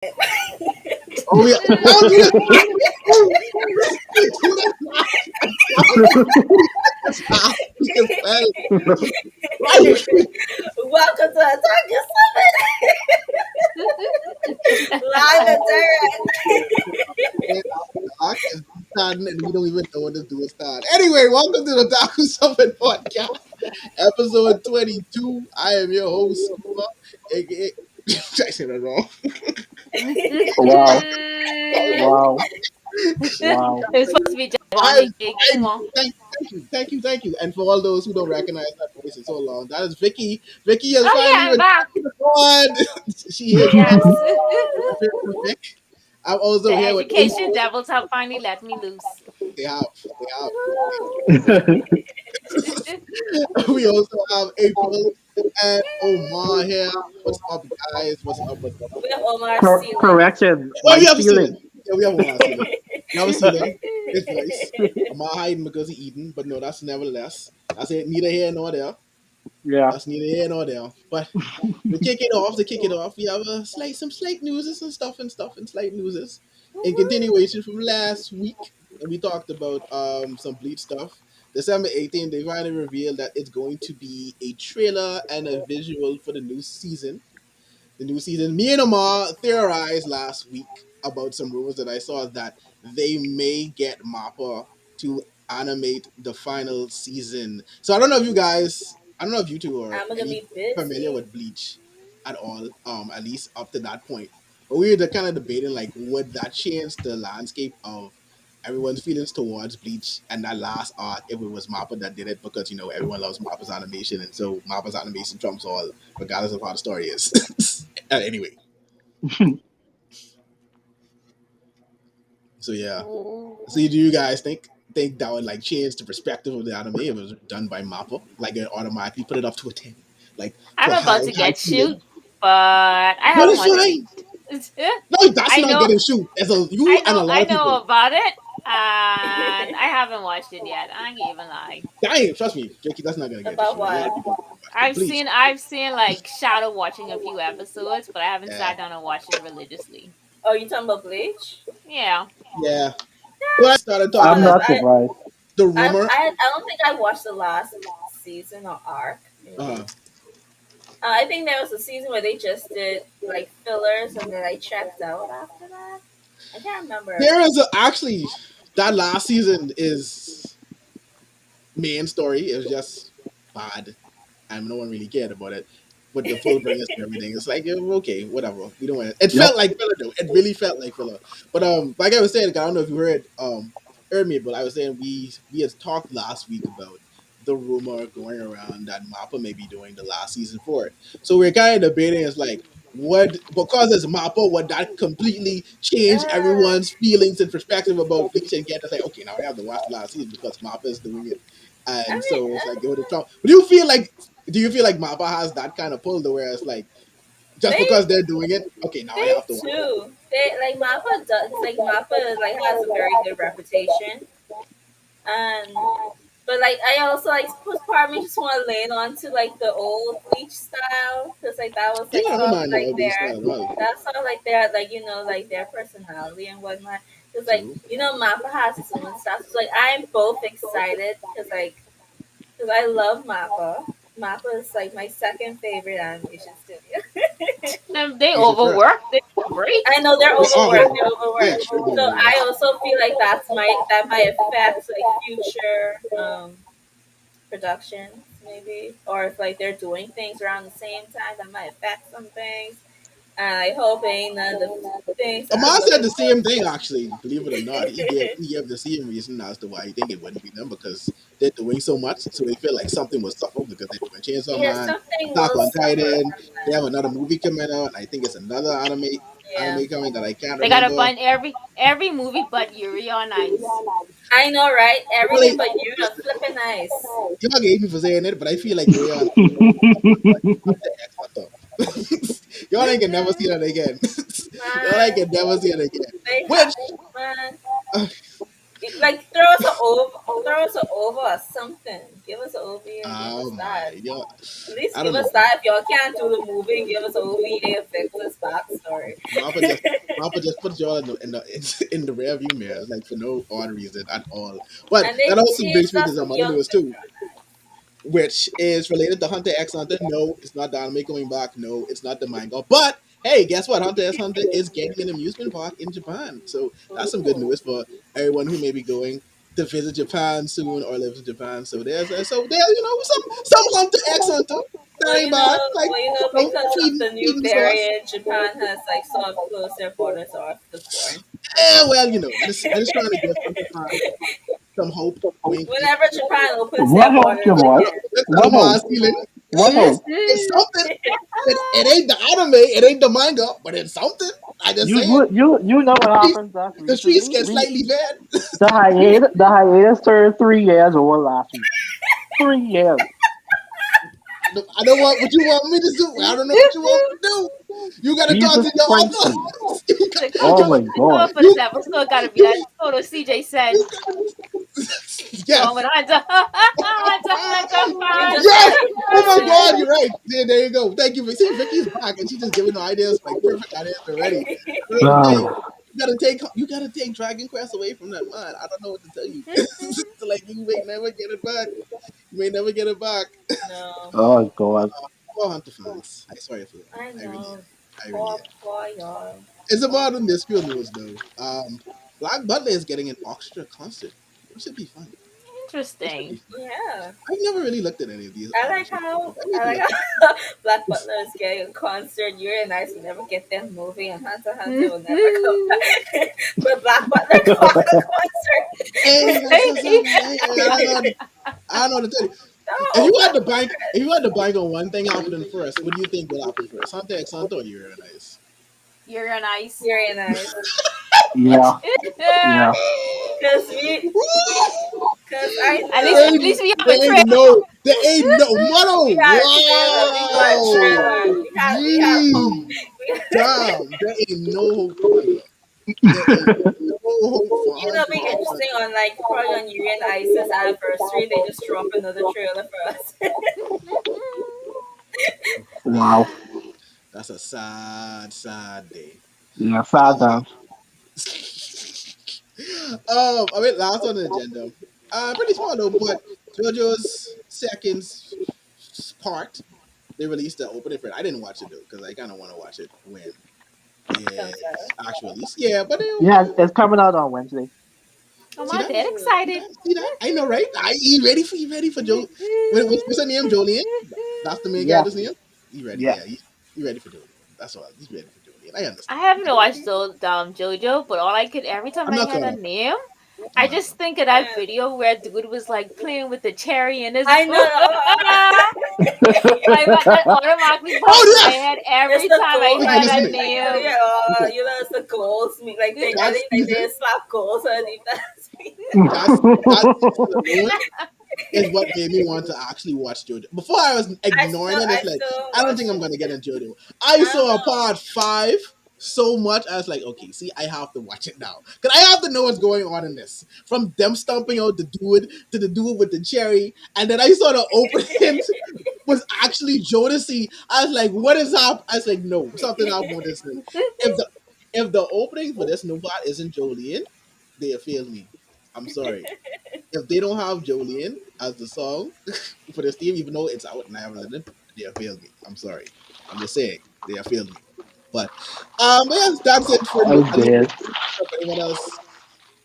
Oh yeah, don't do this. Do this. Stop. Because, why you keep Welcome to Otaku Live and saying talk is starting and we don't even know when to do a start. Anyway, welcome to the Otaku Summit Podcast, episode 22. I am your host, Scuba, aka I said that wrong. Wow, direct. wow, wow. It's supposed to be just one I, aka I Kumo. thank you. And for all those who don't recognize that voice in so long, that is Vicky. Vicky has Oh finally yeah, I'm returned back. to the pod. She is back. Yes. Vic. I'm also The here with education April. devils have finally let me loose. They have, they have. Woohoo. We also have April and Omar here. What's up, guys? What's up? What's up? We have Omar Sealing. Correction, Oh, we my have a ceiling. ceiling. Yeah, we have Omar ceiling. We have a ceiling. His voice. Omar hiding because he eating, but no, that's nevertheless. That's it. Neither here nor there. Yeah. That's neither here nor there. But to kick it off, we have some slight newses and slight newses. In continuation from last week, and we talked about some Bleach stuff. December 18th, they finally revealed that it's going to be a trailer and a visual for the new season. Me and Omar theorized last week about some rumors that I saw that they may get Mappa to animate the final season. So I don't know if you two are I'm gonna any be familiar busy. with Bleach at all, at least up to that point. But we were kind of debating like, would that change the landscape of everyone's feelings towards Bleach and that last arc if it was Mappa that did it, because everyone loves Mappa's animation, and so Mappa's animation trumps all regardless of how the story is. Anyway, so yeah. So do you guys think that would like change the perspective of the anime if it was done by Mappa? Like it automatically put it up to a 10, like to I'm a about high to high get feeling. shoot, but I But haven't it's watched fine. it. No, that's I not know, getting shoot. As a you I and a know, lot I of people. know about it, and I haven't watched it yet. I ain't even lie. Damn, trust me, Jakey, that's not gonna get to About shoot. A lot what? of people watch it. I've Bleach. seen, I've seen like shadow watching a few episodes, but I haven't Yeah. sat down and watched it religiously. Oh, you talking about Bleach? Yeah. Yeah. When I started Some I'm talking of about not I surprised. the I rumor, I I don't think I watched the last season or arc. uh Maybe. I think there was a season where they just did like fillers, and then I checked out after that. I can't remember. there is actually that last season is main story. It was just bad, and no one really cared about it. With the full bringers and everything, it's like okay, whatever. We don't want it. It Yep. felt like filler though. It really felt like filler. But like I was saying, I don't know if you heard me, but I was saying we had talked last week about the rumor going around that Mappa may be doing the last season for it. So we're kind of debating. It's like what, because it's Mappa, would that completely change Uh, everyone's feelings and perspective about Bleach and get to say, okay, now I have to watch the last season because Mappa is doing it, I and mean, so it's like it would have Trump. Do you feel like Mappa has that kind of pull, though, where it's like just they because they're doing it, okay, now I they have to watch it. too. They like Mappa does like Mappa like has a very good reputation, and but like I also like suppose part of me just want to lean on to like the old Bleach style, because like that was like Yeah, I don't sort of mind the like ugly style as well. that's sort of like their like like their personality and whatnot. Because like True. Mappa has its own stuff. So like I'm both excited because I love Mappa. Mappa is like my second favorite animation studio. They He's a trip. overwork. They break. I know they're They are overworked. They're they overworked. extremely So overworked. I also feel like that might affect like future productions maybe, or if like they're doing things around the same time that might affect some things. And I hope ain't none of the things that I'm Amar said looking the forward same thing, to. actually. Believe it or not, he gave the same reason as to why he think it wouldn't be them, because they're doing so much, so they feel like something will suffer because they're doing Chainsaw Yeah, Man, something Attack will on suffer Titan. from They that. have another movie coming out. I think it's another Yeah, anime coming that I can't They gotta remember. find every movie but Yuri on Ice. I know, right? Well, Everything but you are flipping nice. y'all gave me for saying it, but I feel like Yuri on X Hunter. Y'all ain't can never see that again. Y'all ain't Man, can never see it again. they have Which, man. uh, Like throw us a over or something. Give us an OVA and give Oh us that. my, yeah. At least I give don't know. us that. If y'all can't do the movie, and give us an OVA and fix this backstory. Mappa just Mappa just puts y'all in the rear view mirror, like for no odd reason at all. But And they that also changed brings me that to from some other young news to too, which is related to Hunter x Hunter. No, it's not Dynamite coming back. No, it's not the manga. But hey, guess what? Hunter x Hunter is getting an amusement park in Japan. So that's some good Ooh. news for everyone who may be going to visit Japan soon or lives in Japan. So there's some Hunter x Hunter. That ain't bad. Like Because of feeding the new feeding the sauce. variant, Japan has like sort of closed their borders off the foreign Well, countries. I just trying to give Hunter fans some hope. Wink, wink. Whenever Japan opens What their hope, borders Jamal? again. Look at the What hope? Mars ceiling. What Hey, hope? it's something. It ain't the anime, it ain't the manga, but it's something. I just You saying. you you know what Streets, happened to us the streets recently? get We slightly bad. the hiatus turned 3 years old last week. 3 years. I don't want what you want me to do. I don't know what you want me to do. You gotta talk Jesus to your Christ. author. you got, The Oh cover, my the God. cover for this you, episode gotta be that you, photo CJ sent. you got, Going yes. with Hunter, Hunter You fan. just Yes. gotta keep Oh my pressing God, it. you're right. There you go. Thank you. See, Vicky's back, and she just giving the ideas like perfect ideas already. Hey, Ah, you gotta take Dragon Quest away from that man. I don't know what to tell you. Like you may never get it back. You may never get it back. No, oh God. Poor Hunter fans. I sorry for them. I I really know. am. I really Poor, am. poor y'all. It's Poor, about in poor. this field news though. Black Butler is getting an orchestra concert. It should be fun. It should be Interesting. fun. Yeah. I've never really looked at any of these I like orchestra how concerts. I need I to like look. how Black Butler is getting a concert. You're nice. We never get their movie, and Hunter Hunter will never come back. But Black Butler got a concert. Hey, that's what's up. Hey, I don't know what to tell you. If No, you Black had to bank, Butler. if you had to bank on one thing happening first, what do you think will happen first? Hunter x Hunter or You're Nice? You're nice. You're nice. Yeah. Yeah. Cause we, cause I There know At ain't, least we have a there ain't trailer. no, there ain't no, we motto. got a trailer. We got a Wow. trailer. We have hope. Gee. Damn. There ain't no hope for Hunter. There ain't no hope for You know, Hunter be x interesting Hunter. on like probably on Yuri and Isis anniversary, they just drop another trailer for us. Wow. That's a sad, sad day. Yeah. Um, Sad times. I mean, last on the agenda. Pretty small though, but JoJo's second part. They released the opening for it. I didn't watch it though because I kind of want to watch it when Comes it's out. actual release. Yeah, but Yeah, it's coming out on Wednesday. Oh see my that, dad Ooh. see excited. that, see that. I know, right? You ready for Joe? What's her name? Jolene. That's the main Yeah. character's name. He ready? Yeah. Yeah, he ready for Jolene. That's all. He's ready for Jolene. I I understand. haven't watched JoJo, but all I could every time I'm I not hear caught the up. name, I'm I not just caught up. think of that video where dude was like playing with the cherry in his I know. food. That automatically pops in Oh my yes. head It's every the time I gold, Look hear at this like, that minute. like name. Okay, it's the goals. Like they, I that think like season. they slap goals underneath that. That's that season alone is what made me want to actually watch JoJo. Before I was ignoring it, I it's like still don't I don't watch think I'm it. gonna get into JoJo. I I don't saw know. part 5 so much, I was like, okay, see, I have to watch it now because I have to know what's going on in this. From them stomping out the dude to the dude with the cherry, and then I saw the opening was actually Jodeci. I was like, what is up? I was like, no, something happened with this thing. If the if the opening for this new part isn't Jolene, they have failed me. I'm sorry. If they don't have Jolene as the song for this team, even though it's out and I haven't listened, they have failed me. I'm sorry. I'm just saying they have failed me. But yes, that's it for I'm at least dead. if anyone else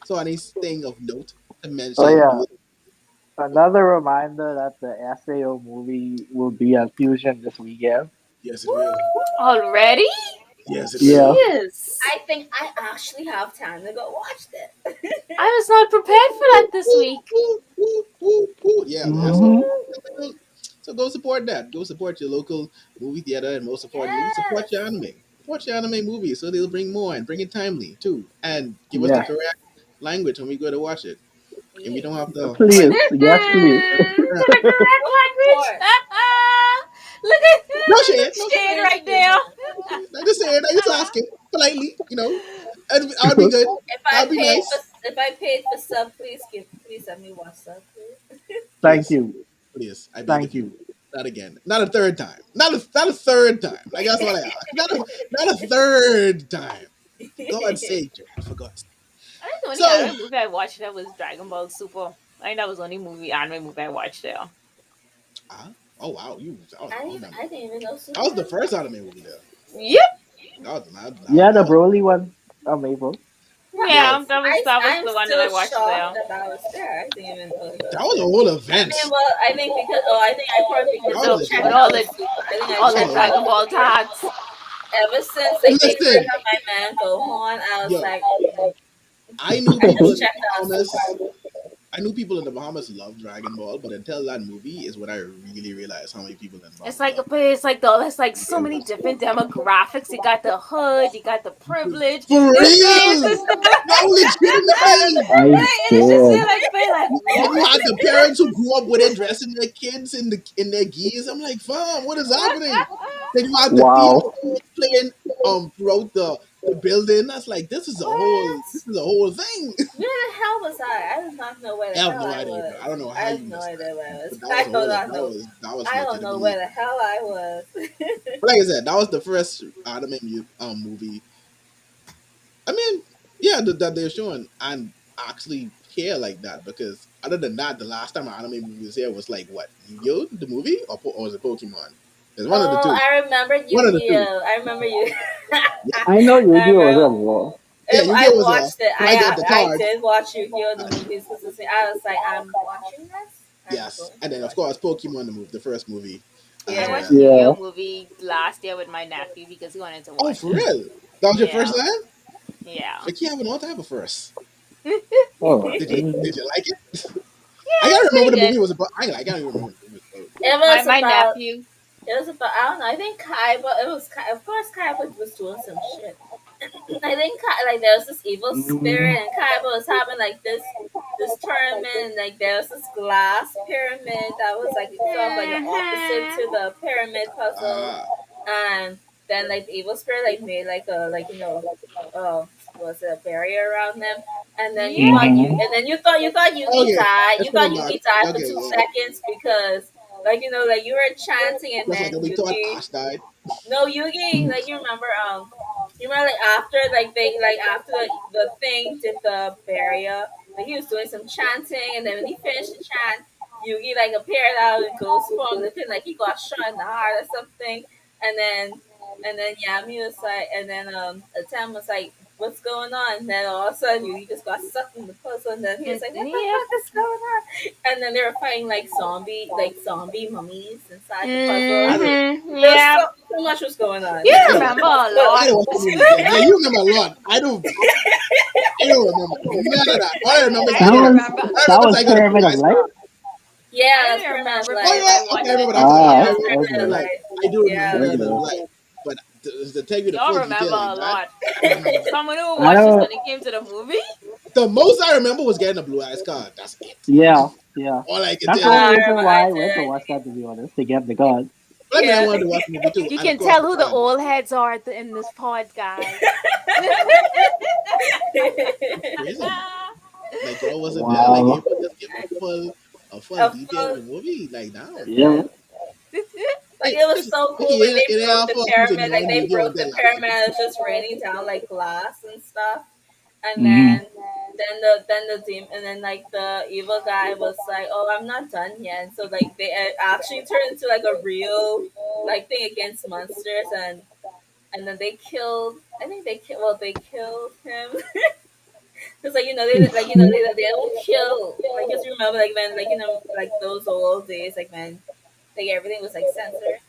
saw anything of note to Oh mention. yeah. Another reminder that the SAO movie will be at Fusion this weekend. Yes, it will. Woo! Already? Yes, it will. Yeah. Jeez. I think I actually have time to go watch that. I was not prepared for that this week. Yeah, that's Hmm. Woo! so go support that. Go support your local movie theater, and most importantly, support Yes. your anime. Support your anime movies so they'll bring more and bring it timely too, and give us the Yes. correct language when we go to watch it, and we don't Yes. have to fight. Please. Yes, please. To the correct Most language. support. Look at No shade, no shade. Shade Thank right you. there. I just saying, I just asking politely, and I would be good. That'd be nice. If I paid for sub, please send me one sub, please. Thank Yes, you. Please, I beg of Thank you. you. Not again. Not a third time. Not a third time. Like that's what I ask. Not a third time. For God's sake, John. For God's sake. I think the only So anime movie I watched that was Dragon Ball Super. I think that was the only anime movie I watched there. ah, oh wow, you that was a long time I ago. didn't even know Super That was the was first anime movie there. Yep. Yeah, the That was Broly one. Maple. yo, Yeah, that was I'm the one that I still watched shocked there. that that was there. I didn't even know it that was was a there. whole I event. mean, well, I think because I think I probably That because was I So a with checked event. all out the Super. I think I all the checked Yo, out Dragon Ball Super tags. ever since like they bring listen, up my man Gohan. I was yo, like, I knew I people just in the checked out Bahamas. Super. I knew people in the Bahamas loved Dragon Ball, but until that movie is when I really realized how many people in the It's Bahamas like love it's like so Dragon many Ball. different demographics. You got the hood, you got the privilege, For the kids real, and stuff. no, legitimately. I And it's just did. like Then you what? had the parents who grew up with it dressing their kids in their geese. I'm like, fam, what is happening? Then you had the people Wow. playing throughout the building. That's like this What? is a whole thing. Where the hell was I? I did not know where I the have hell no I idea, bro. was. I don't know I how you have no missed that. idea where I was. But that was I a do whole not know. that was I don't know legitimately. where the hell I was. But like I said, that was the first movie. I mean, yeah, that they're showing and actually care like that because other than that, the last time an anime movie was here was like what Yu-Gi-Oh the movie or was it Pokemon? There's one of the Oh, two. I remember One of the two. Yu-Gi-Oh. I remember you. Yeah, I know I Yu-Gi-Oh was remember. a war. yeah, I Yu-Gi-Oh was a watched it. when I get the I card. did watch Yu-Gi-Oh the Uh, movies because I was like, I'm watching this. I'm yes, going and to then of watch course Pokemon the first movie I as it. watched well. the Yeah. Yu-Gi-Oh movie last year with my nephew because he wanted to Oh, watch for it. real? That was your first Yeah, time? yeah. Like, yeah, having all type of first. Oh my Did goodness. you like it? I Yeah, can't it's remember pretty the movie good. was about. I can't even remember what the movie was about. It My was my about. nephew. It was about. I don't know. I think Kaiba. It was. Of course, Kaiba was doing some shit. I think like there was this evil Mm, spirit, and Kaiba was having like this tournament, and like there was this glass pyramid that was like sort of like the opposite to Mhm. the pyramid puzzle, Ah, and then like the evil spirit like made like a like was it a barrier around them, and then you thought Yeah. you mm-hmm. and then you thought Yugi okay, died. it's You thought coming back. Yugi died for Okay, 2 seconds because like like you were chanting, and just then like we thought Yugi Ash died. no, Yugi, like you remember like after like they like after the thing did the barrier, like he was doing some chanting, and then when he finished the chant, Yugi like appeared out in ghost form, looking like he got shot in the heart or something, and then Yami was like, and then Atem was like, "What's going on?" And then all of a sudden Yugi just got sucked in the puzzle, and then he was like, "What the Yep. fuck is going on?" And then they were fighting like zombie mummies inside the puzzle. I don't. There was Yep. so much was going on You Yo, inside the remember a I lot. don't watch the movie again. Yeah, you remember a lot. I don't remember none of that. All I remember is I That I got didn't a. was remember. I that remember is was I got a blue Pyramid of eyes Light. card. Yeah, I that's didn't Pyramid of remember Oh Light. because I yeah, okay, I watched it remember that one. Ah, I That's here. remember Pyramid that. of okay. Like Light. I do Yeah. remember the Okay. like, but to tell you the Y'all full remember detail a like that, lot. I don't remember that. Someone who I watched this don't. when it came to the movie. The most I remember was getting a blue eyes card. That's it. Yeah, yeah. All I can That's tell the you. only I reason remember why I I went to did. watch that. To be honest, to get the god. But I mean, I Yeah. wanted to watch the movie too, You and of can course tell the who the card. old heads are in this pod, guys. Crazy. Like y'all wasn't there. Like Wow. you could just give a full A detail of full the movie. Like now, Yeah. like it was it's, so cool when okay, they it ain't broke our the fault you pyramid. Like enjoying they Yu-Gi-Oh broke and the then like pyramid, it. it was just raining down like glass and stuff. And Mm-hmm. then the team and then like the evil guy was like, "Oh, I'm not done yet." And so like they actually turned into like a real like thing against monsters, and then they killed. I think they killed. Well, they killed him because they don't kill. Like just remember like when like like those old days like when like everything was like censored.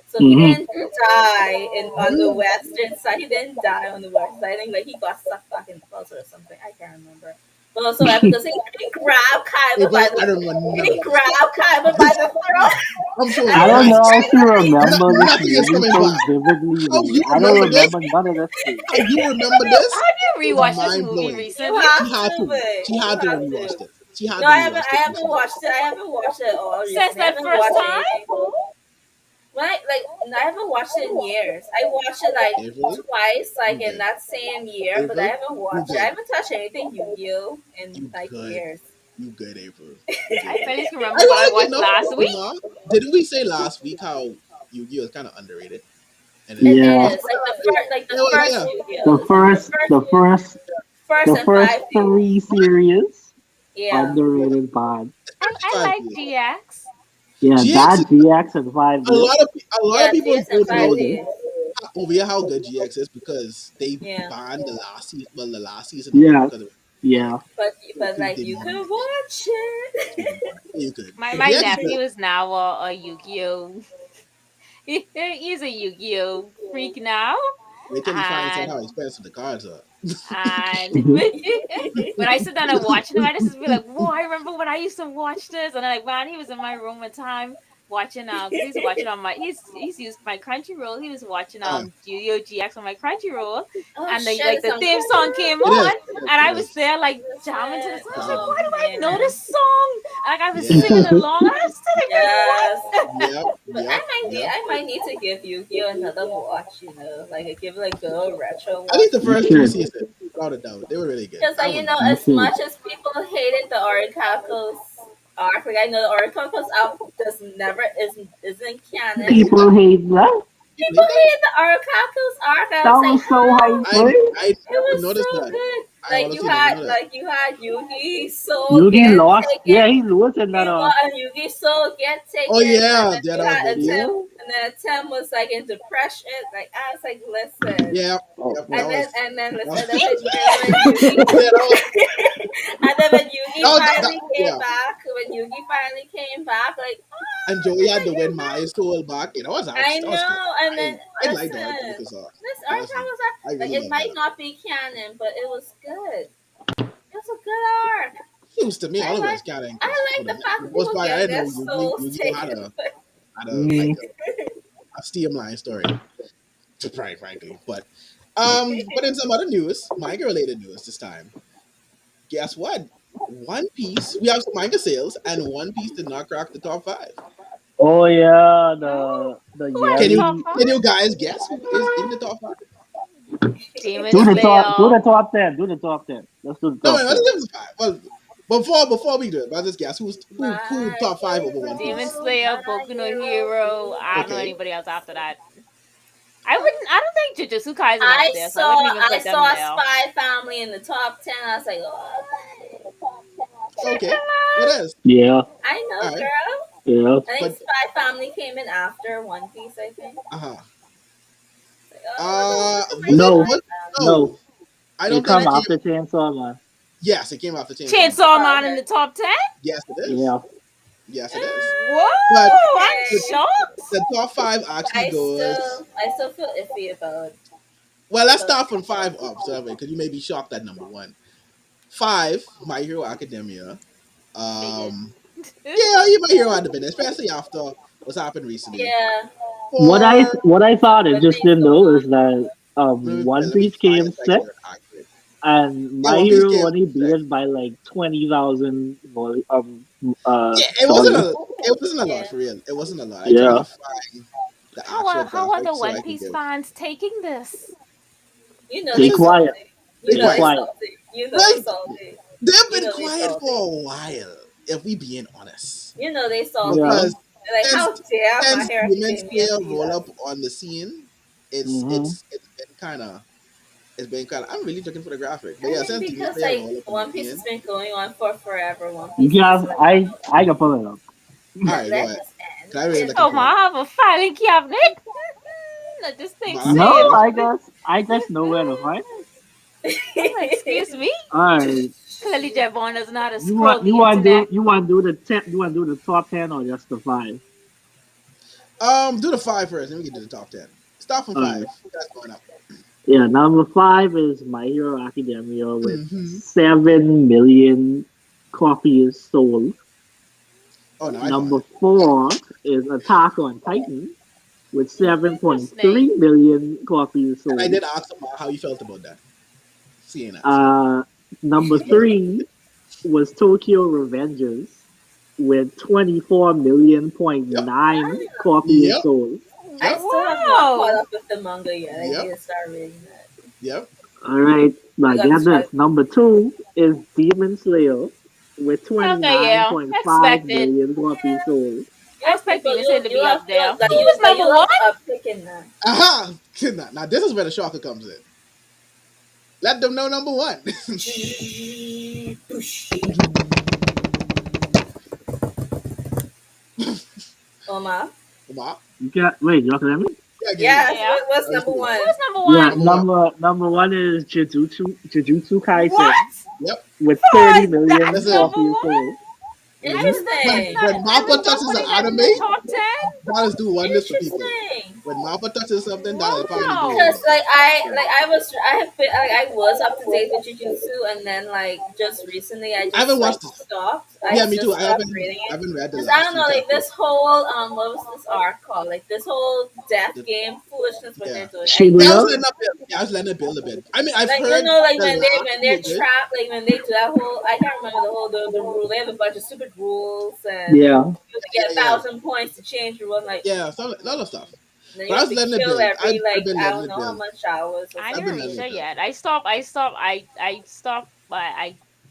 So he Mm-hmm. didn't die on the western side. He didn't die on the west side. I think like he got sucked back in the puzzle or something. I can't remember. But also because he grabbed Hey, Kaiba bro, by I the don't remember none he of this. grabbed Kaiba by the throat. I'm showing And I he don't was blank. know if you struggling. remember this Nothing is movie coming so back. vividly, How Lee. you I don't remember this? remember none of this shit. How you remember this? Have you Is rewatched this mind movie blowing. You recently? She have had to, to. but She you had to have rewatch to. it. She had No, to rewatch I it when haven't she watched watched it. I haven't watched it all Since recently. I that haven't first watched time? anything. I haven't watched it in years. I watched it it. like April, twice, like you in good. that same year, but I April, haven't you watched it. I good. haven't touched anything Yu-Gi-Oh in You like good. years. You good, April. You I good. barely can remember what I Ironically watched enough, last week. Uma, didn't we say last week how Yu-Gi-Oh is kind of underrated? And It then Yeah. is like the first, like the it was first yeah. The Yu-Gi-Oh, like the first, the first, first the and first 5D. three series Yeah, underrated bad. Especially I five like D. GX. Yeah, GX is that GX and 5D. a lot of yeah, people GS and don't know 5D. over here how good GX is because they Yeah, banned the last season of it Yeah, because it was yeah. like but too like you could demonic. watch it. Too demonic. You could. My GX is good. nephew is now a Yu-Gi-Oh. He's a Yu-Gi-Oh freak now, Wait till he finds out and how expensive the cards are. and Mhm. when I sit down and watch him, I just be like, "Whoa! I remember when I used to watch this." And I'm like, man, he was in my room one time watching because he's watching on my he's used my Crunchyroll. He was watching Ah, Yu GX on my Crunchyroll, Oh and the shit, like it's the on theme song came it is. on, It is. and I It was is. there like jamming to the Listen. song. I was like, Oh "Why do I know man. this song?" And like I was Yeah. singing along, and I was still like, "Wait, Yes. what?" Yep. But I Yep. might need Yep. I might need to give Yu-Gi-Oh another watch, like I give like a good retro At least watch. the You first three should. seasons, without a doubt, they were really good. Because I like wouldn't. You as should. much as people hated the Orichalcos arc, like I know the Orichalcos arc does never isn't You canon. believe People that? hate that. You People believe that? hate the Orichalcos arc. I That was like, was so how? hype. I It never was noticed so that. good. I honestly never know that. You had Yugi Soul Yugi get lost. taken. Yeah, he lost in that. And Yugi Soul get Oh taken, and yeah, then yeah, you that was had big. a Yeah, Tim, Yeah. and then Tim was like in depression. Like I was like, listen. yeah, Oh, yep. oh. And then That listen, was, and then when Yugi yeah, that was, and then when Yugi finally came yeah. back, like, And oh, Joey it's had like to win my soul back. You know, I that was good. know. And then I liked the arc listen, Lucas arc. this arc Honestly, was I like really it loved might that. not be canon, but it was good. It was a good arc. Seems to me all I of it like is canon I because like the fact for that the most people part, I get didn't their know souls Yu-Gi-Oh taken. had Mm. a Steam line story. To pride, frankly, but in some other news, manga related news this time. Guess what? One Piece. We have some manga sales, and One Piece did not crack the top five. Oh yeah, Oh, the who are in Can the you top Yeri. five? can you guys guess who is in the top five? Demon Do Guess the it. top. Do Slayer. the top 10. Do the top 10. Let's do the No, top wait, let's 10. give it five. Well, before we do it, let's just guess who My top five over One Demon Piece. hero, Slayer, my Boku no hero, Hero. I don't know Okay, anybody else after that. I don't think Jujutsu Kaisen up there, so I wouldn't even I put them saw there. Spy Family in the top 10. I was like, oh, okay, it is. Yeah, I All know, right, girl. yeah. I think but Spy Family came in after One Piece. I think. uh-huh. Like, oh, look at my Was it No, Spy was Family. no. no? I It don't think come it came. after Chainsaw Man. Yes, it came after Chainsaw Man. Chainsaw Oh, Man in okay. the top 10? Yes, it is. Yeah. Yes, it is. Whoa, But I'm the, Okay. shocked. the top five actually goes. I still feel iffy Well, let's about start from Chainsaw five Man. up, so because you may be shocked at number one. Five, My Hero Academia. Figured. Um, yeah, you My Hero had to be there, especially after what's happened recently. Yeah, Four, What I thought I when just things didn't go know is on. that One let me Piece find came a second sixth accurate. and Yeah, My One Piece Hero came only beat six. it by like 20,000 Yeah, dollars. it wasn't a lot Yeah. for real. It wasn't a lot. I trying Yeah. to find the actual How are graphics the so One I can Piece give. fans taking this? You know This Be they is quiet. salty. You they know Be they quiet. quiet. salty. You know they Well, salty. they've You been know they quiet for salty. a while, if we being honest. You know they salty. Yeah. Because They're like, since how dare my since Hero Demon Academia Slayer beat roll us? up on the scene, it's Hmm. it's it's been kind of it's been kind of. I'm really looking for the graphic, but I yeah, think since Demon because Slayer like roll up on the One Piece has scene. been going on for forever. One You Piece needs guys, to like I can pull it up. All right, go let ahead. this end. 'Cause I really You looking Oh for my, it. I have a filing cabinet. This thing Mala, No, says. Mala. I just know where to find. I'm like, excuse me? Alright. Clearly, Javon doesn't know how to You scroll want the internet. the 10, you want to do the top 10 or just the 5? Do the five first, then we can do the top 10. Start from Alright. five. That's going up. Yeah, number 5 is My Hero Academia with Hmm. 7 million copies sold. Oh no, I found Number it. 4 is Attack on Titan with Interesting. 7.3 million copies And I sold. did ask him how you felt about that. Seeing that, so Uh, Number 3 was Tokyo Revengers with 24 million point yep, nine copies yep, sold. I yep, still have not caught Wow. up with the manga yet. I need yep, to start reading that. yep. All right, now I got to get try. this. Number 2 is Demon Slayer with Okay, yeah, 29.5 expected. million copies Yeah, sold. you I have expect people. Demon Slayer to be up You there. have, like Who was you number one? have picking that. Aha! Now this is where the shocker comes in. Let them know number one. Push. Oma. Wow. You got wait, you can hear me? Yeah, I can hear you. Yes. Yeah. What's I was number here. Who one? was number Yeah, one? Number one. number one is Jujutsu Kaisen What? Yep. with What? 30 million That's Listen, number copies one? sold. hmm Interesting. when I Mappa was not touches an putting that in anime, the top 10. that is do wonders for people. Interesting. When Mappa touches something, that is finally do Wow. Because wonders. I have been I was up to date with Jujutsu, and then like just recently I I haven't just like watched it. stopped. I Yeah, me too. just stopped reading I it. haven't read the Cause I last don't few know, like chapters. this whole what was this arc called? Like this whole death The- game foolishness what they're yeah. doing. Yeah, I Shibuya? was letting up build. Yeah, I was letting it build a bit. I mean, I've Like heard like the last when two they're were good. trapped, like when they do that whole I can't remember the rule. They have a bunch of stupid rules, and Yeah. you have to Yeah, get a yeah, thousand points to change the rule. I'm like, yeah. So a lot of stuff. then But you I have was to letting it kill build. every I've like been I letting don't it know how build. much hours or I I've never been something. letting reached it there build. yet. I stopped. I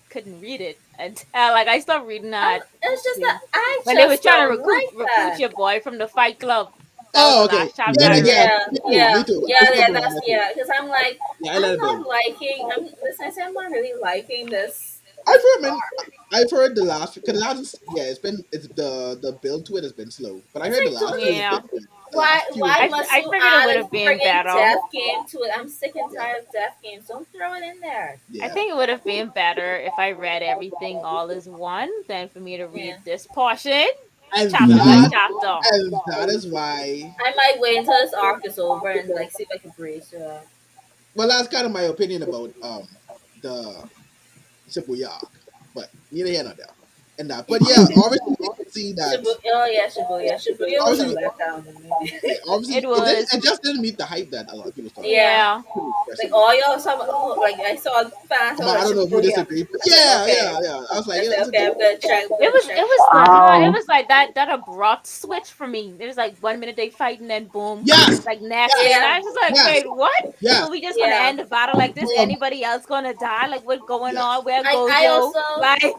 couldn't read it until like I stopped reading that It's just that I when they was just trying to don't recruit like recruit that. your boy from the fight club. That was Oh, the okay. last chapter Yeah, I Mhm. yeah. read. Me too. Me too. This number one. That's Me too. yeah. Because I'm like, Yeah, I let I'm it build. not liking. I'm listen. I say I'm not really liking I've this heard, man. arc. I've heard the last because the last yeah, it's the build to it has been slow, but I It's heard the like, last few don't has Yeah, been good. The last few has why been must I you figured it add would a have been friggin' better. death game to it? I'm sick and yeah, tired of death games. Don't throw it in there. I yeah, think it would have been better if I read everything all as one than for me to Yeah. read this portion and chapter by Mhm. chapter. that is why. I might wait until this arc is over and like see if I can breeze through it. Well, that's kind of my opinion about the Shibuya arc, but neither here nor there. And that, but yeah, obviously we can see that. Oh yeah, Shibuya. Shibuya was a Obviously, letdown to me. yeah, It obviously it didn't. was, It just didn't meet the hype that a lot of people thought it would. Yeah. yeah. Like Especially, all y'all saw, oh, like I saw fans were I like don't know if you Shibuya. disagree, but I said yeah, okay. yeah, yeah. I was like, I yeah, said it's a okay. good. I'm gonna check. I'm It gonna was check. it was it Um, was like that abrupt switch for me. It was like 1 minute they fight and then boom, Yes, like next yes, thing, and Yeah, I was just like, yes, wait, what? yes. So we just gonna yeah. end the battle like this? Um, Anybody else gonna die? Like what's going yes. on? Where I Gojo? also Like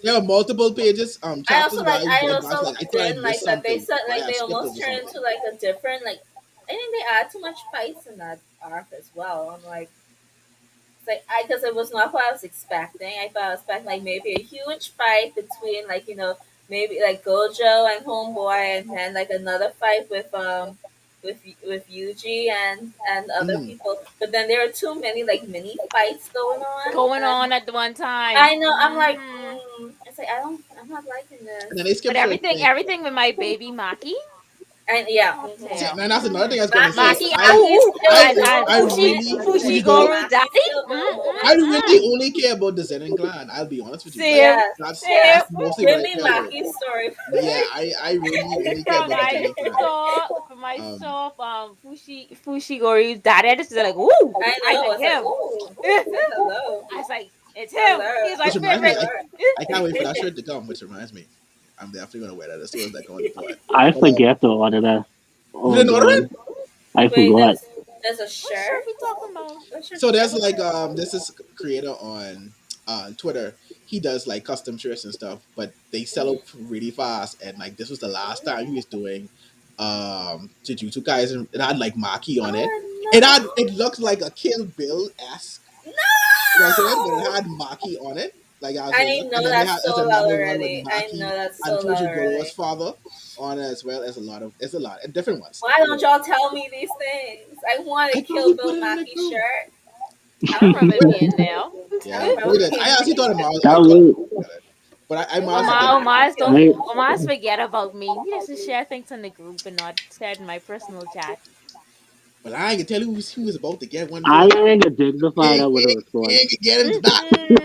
There are multiple pages, chapters where I I went back, also like I thought I didn't missed like that they something, said or like I they skipped almost over turned something. into like a different like I think they add too much fights in that arc as well. I'm like it's like I because it was not what I was expecting. I thought I was expecting like maybe a huge fight between like maybe like Gojo and Homeboy and then like another fight with Yuji and other Mm. people. But then there are too many like mini fights going on, going and on at the one time. I know I'm like Hmm. it's like I'm not liking And this. then they But skipped certain things. everything with my baby Maki. And yeah, Oh See, dear. and that's another thing I was gonna say. Maki's Maki Maki's still and I building it. really, Like Fushigoro Maki's daddy. still building I it. really only care about the Zenin clan. I'll be honest with you. Like Same, Yes, same. yes. that's mostly what Give I me care about. Maki's story. Yeah, I really only care about the Zenin clan. From I Um, saw Fushigoro's daddy. I just was like, ooh, I I know. said It's like, him. ooh, I said I hello, was like, it's him. hello, He's my which reminds me, favorite. hello. I can't wait for that shirt to come. Which reminds me, I'm definitely gonna wear that as soon as that comes into it. I But forget to order that. you Oh didn't order god, it? I Wait, forgot. there's a What shirt shirt. we talking about? What shirt? So there's What like shirt? this is creator on Twitter. He does like custom shirts and stuff, but they sell out really fast. And like this was the last time he was doing Jujutsu Kaisen. It had like Maki on it. It Oh looked like a Kill Bill esque. no! You know what I'm saying? But it No! had Maki on it. Like I was I saying, and know then they that's had so there's loud another one with already. I know Maki that's and so loud Fushigoro's already. father on it as well as a lot and different ones. Why don't y'all tell me these things? I want a I thought Kill we Bill put it in the Maki group. shirt. I don't remember it But being there. I yeah, don't we remember did. I being actually thought there. about I that thought was about it. But I I must want a admit, Omas Kill don't I Bill. Omas forget about me. He just to share things in the group and not share it in my personal chat. but I ain't gonna tell you who was about to get one I first. ain't dignified I would have We response. ain't gonna get into that.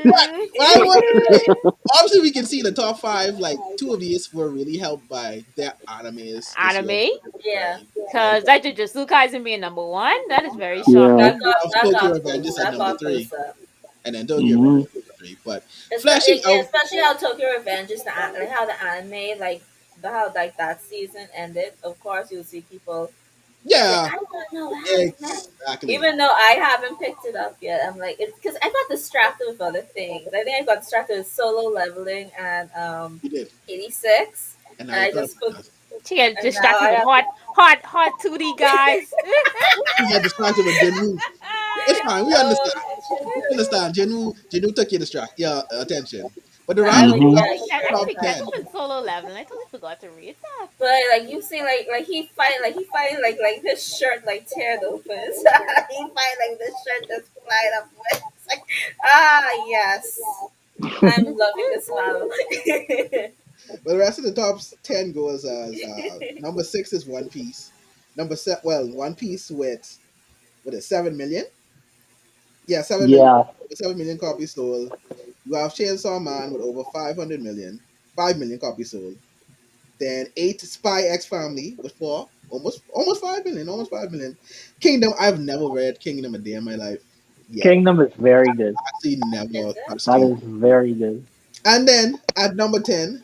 But Mhm. what I want to say, obviously, we can see the top five. Like two of these were really helped by their animes this year. Anime, Yeah. Very, very because good. that Jujutsu Kaisen being number one, that is very Yeah. shocking. That Tokyo got close. Revengers at That number got close three, up. and then Tokyo Hmm. Revengers at number three. But flashing Yeah, out, especially how Tokyo Revenge is like how the anime how like that season ended. Of course, you'll see people Yeah, Yeah, I don't know that, man. exactly. Even though I haven't picked it up yet, I'm like, it's because I got distracted with other things. I think I got distracted with solo leveling and You did, 86, and now and you're I caught up just with us. She get and now distracted I with have to. hot 2D guys. You got distracted with Jinwoo. It's fine. We Oh, understand. We understand. Jinwoo took your attention. But the no, rest I of would, the Hmm. yeah, top, you I right, top right. forget 10. even solo leveling. I totally forgot to read that. But like you see, like he fight like his shirt like teared open. he fight like this shirt just flying up. It's like yes, I'm loving this model. But the rest of the top 10 goes as number 6 is One Piece. One Piece with what is 7 million? Yeah, 7 million. Yeah. 7 million copies sold. You have Chainsaw Man with over 500 million, 5 million copies sold. Then 8 Spy X Family with 4, almost 5 million, almost 5 million. Kingdom, I've never read Kingdom a day in my life yet. Kingdom is very good. Actually, Is never it? touched That Kingdom. is very good. And then at number 10,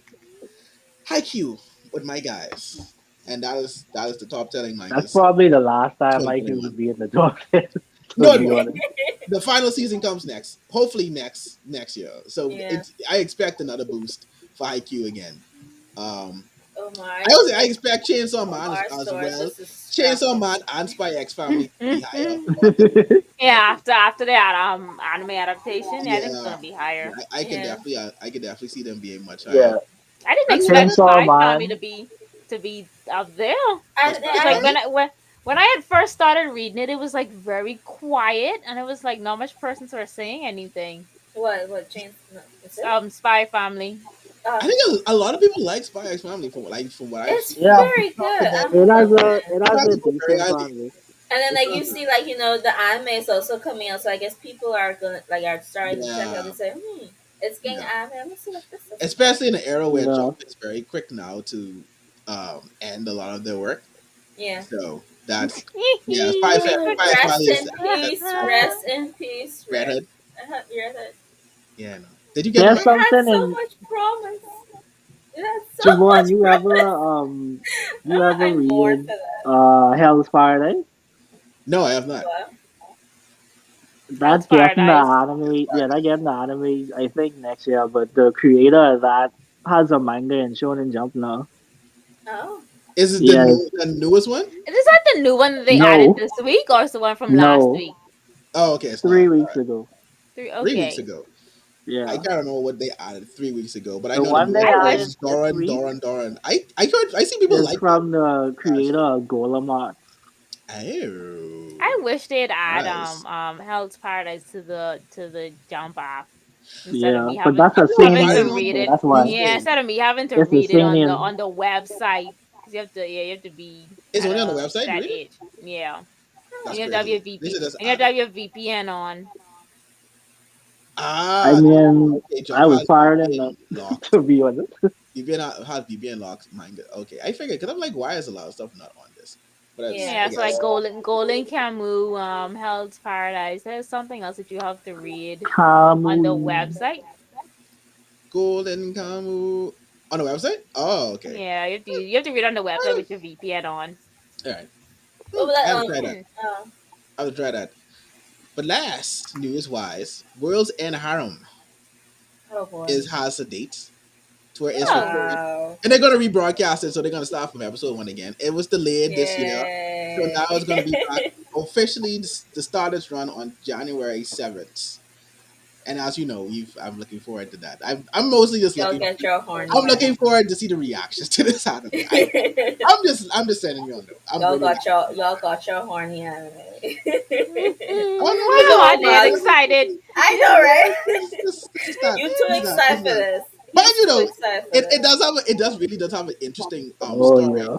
Haikyuu with my guys, and that is the top selling That's mangas probably the last time I could 2021. be in the top 10, to No, it be won't. honest. The final season comes next, hopefully next year. So Yeah. it's I expect another boost for Haikyuu again. Um, Omar, I expect Chainsaw Man Omar's as store well. just Chainsaw distracted Man me. and Spy X Family to be higher. But Yeah, after that anime adaptation, yeah, I think it's yeah, gonna be higher. Yeah. I can definitely see them being much higher. Yeah. I didn't And seven, expect Chainsaw Spy Family to Man. be up there. the I Spy Cause like Family. when I had first started reading it, it was like very quiet, and it was like not much persons were saying anything. what changed? No, is it? Spy Family. I Uh, think a lot of people like Spy X Family from what I've it's seen. Yeah. very Talked good. about I'm It has loving a it. it it has talked a about very decent highly. premise. And then It like you talked, see like the anime is also coming out, so I guess people are gonna like are starting to check out yeah, and say, it's getting yeah. anime. Let me see what this is about. Especially in an era where Yeah. Jump is very quick now to end a lot of their work. Yeah. So that's yeah. Spy X Family Rest is in that's peace. Rest in peace. Red Hood. Red. Yeah, no. Did you get There's mine? It had something so in much promise. It had so Siobhan, much promise. you ever I'm more for read that. Hell's Paradise? No, I have not. What? Hell's That's getting the Paradise. anime. Yeah, that getting the anime. I think next year. But the creator of that has a manga in Shonen Jump now. Oh. Is it Yes. the newest one? Is that the new one that they added No. this week, or is the one from last No. week? Oh, okay. It's not. 3 weeks ago. 3 weeks Okay. ago. I Yeah. can't remember what they added 3 weeks ago, but I The know the one they newest I one wish added is this Doran, week Doran, Doran. I see people is like it. from the creator of Golem Art. I Oh, wish they'd add nice. Hell's Paradise to the Jump app instead of Yeah, me but that's I a don't know having why to they're seinen. not read more it. That's why. Yeah, consistent. instead of me having to It's a read it seinen. on the website because you have to be It's at only on the a website, that really? age. Yeah, and That's you have to have your crazy. They VP should just and you have add to it. have your VPN on. I Ah, mean, okay. I Jump was has fired enough, VPN locked. to be honest. Has VPN locked manga. Okay, I figured because I'm like, why is a lot of stuff not on this? But that's Yeah. I Yeah, so like guess Golden Camus, Hell's Paradise. There's something else that you have to read on the Kamui. website. Golden Kamu on the website. Oh, okay. Yeah, you have to read on the website with your VPN on. All right. What was I that? have to try that. Oh, I have to try that. But last news wise, World's End Harem oh boy. is has a date to where it's Oh, recorded, Wow. and they're gonna rebroadcast it, so they're gonna start from episode 1 again. It was delayed this year, so now it's gonna be back Yay. officially. The start its run on January 7th, and as you know, I'm looking forward to that. I'm mostly just Y'all looking. get your horny I'm anime. looking forward to see the reactions to this anime. I'm just sending you on though. I'm really not. y'all got your horny anime. Oh You no, wow, know, I get Omar. excited. I know, right? this is that. You too This is that. This excited is for that. this. But He's you too know, excited for this. it does have an interesting Oh, story. yeah.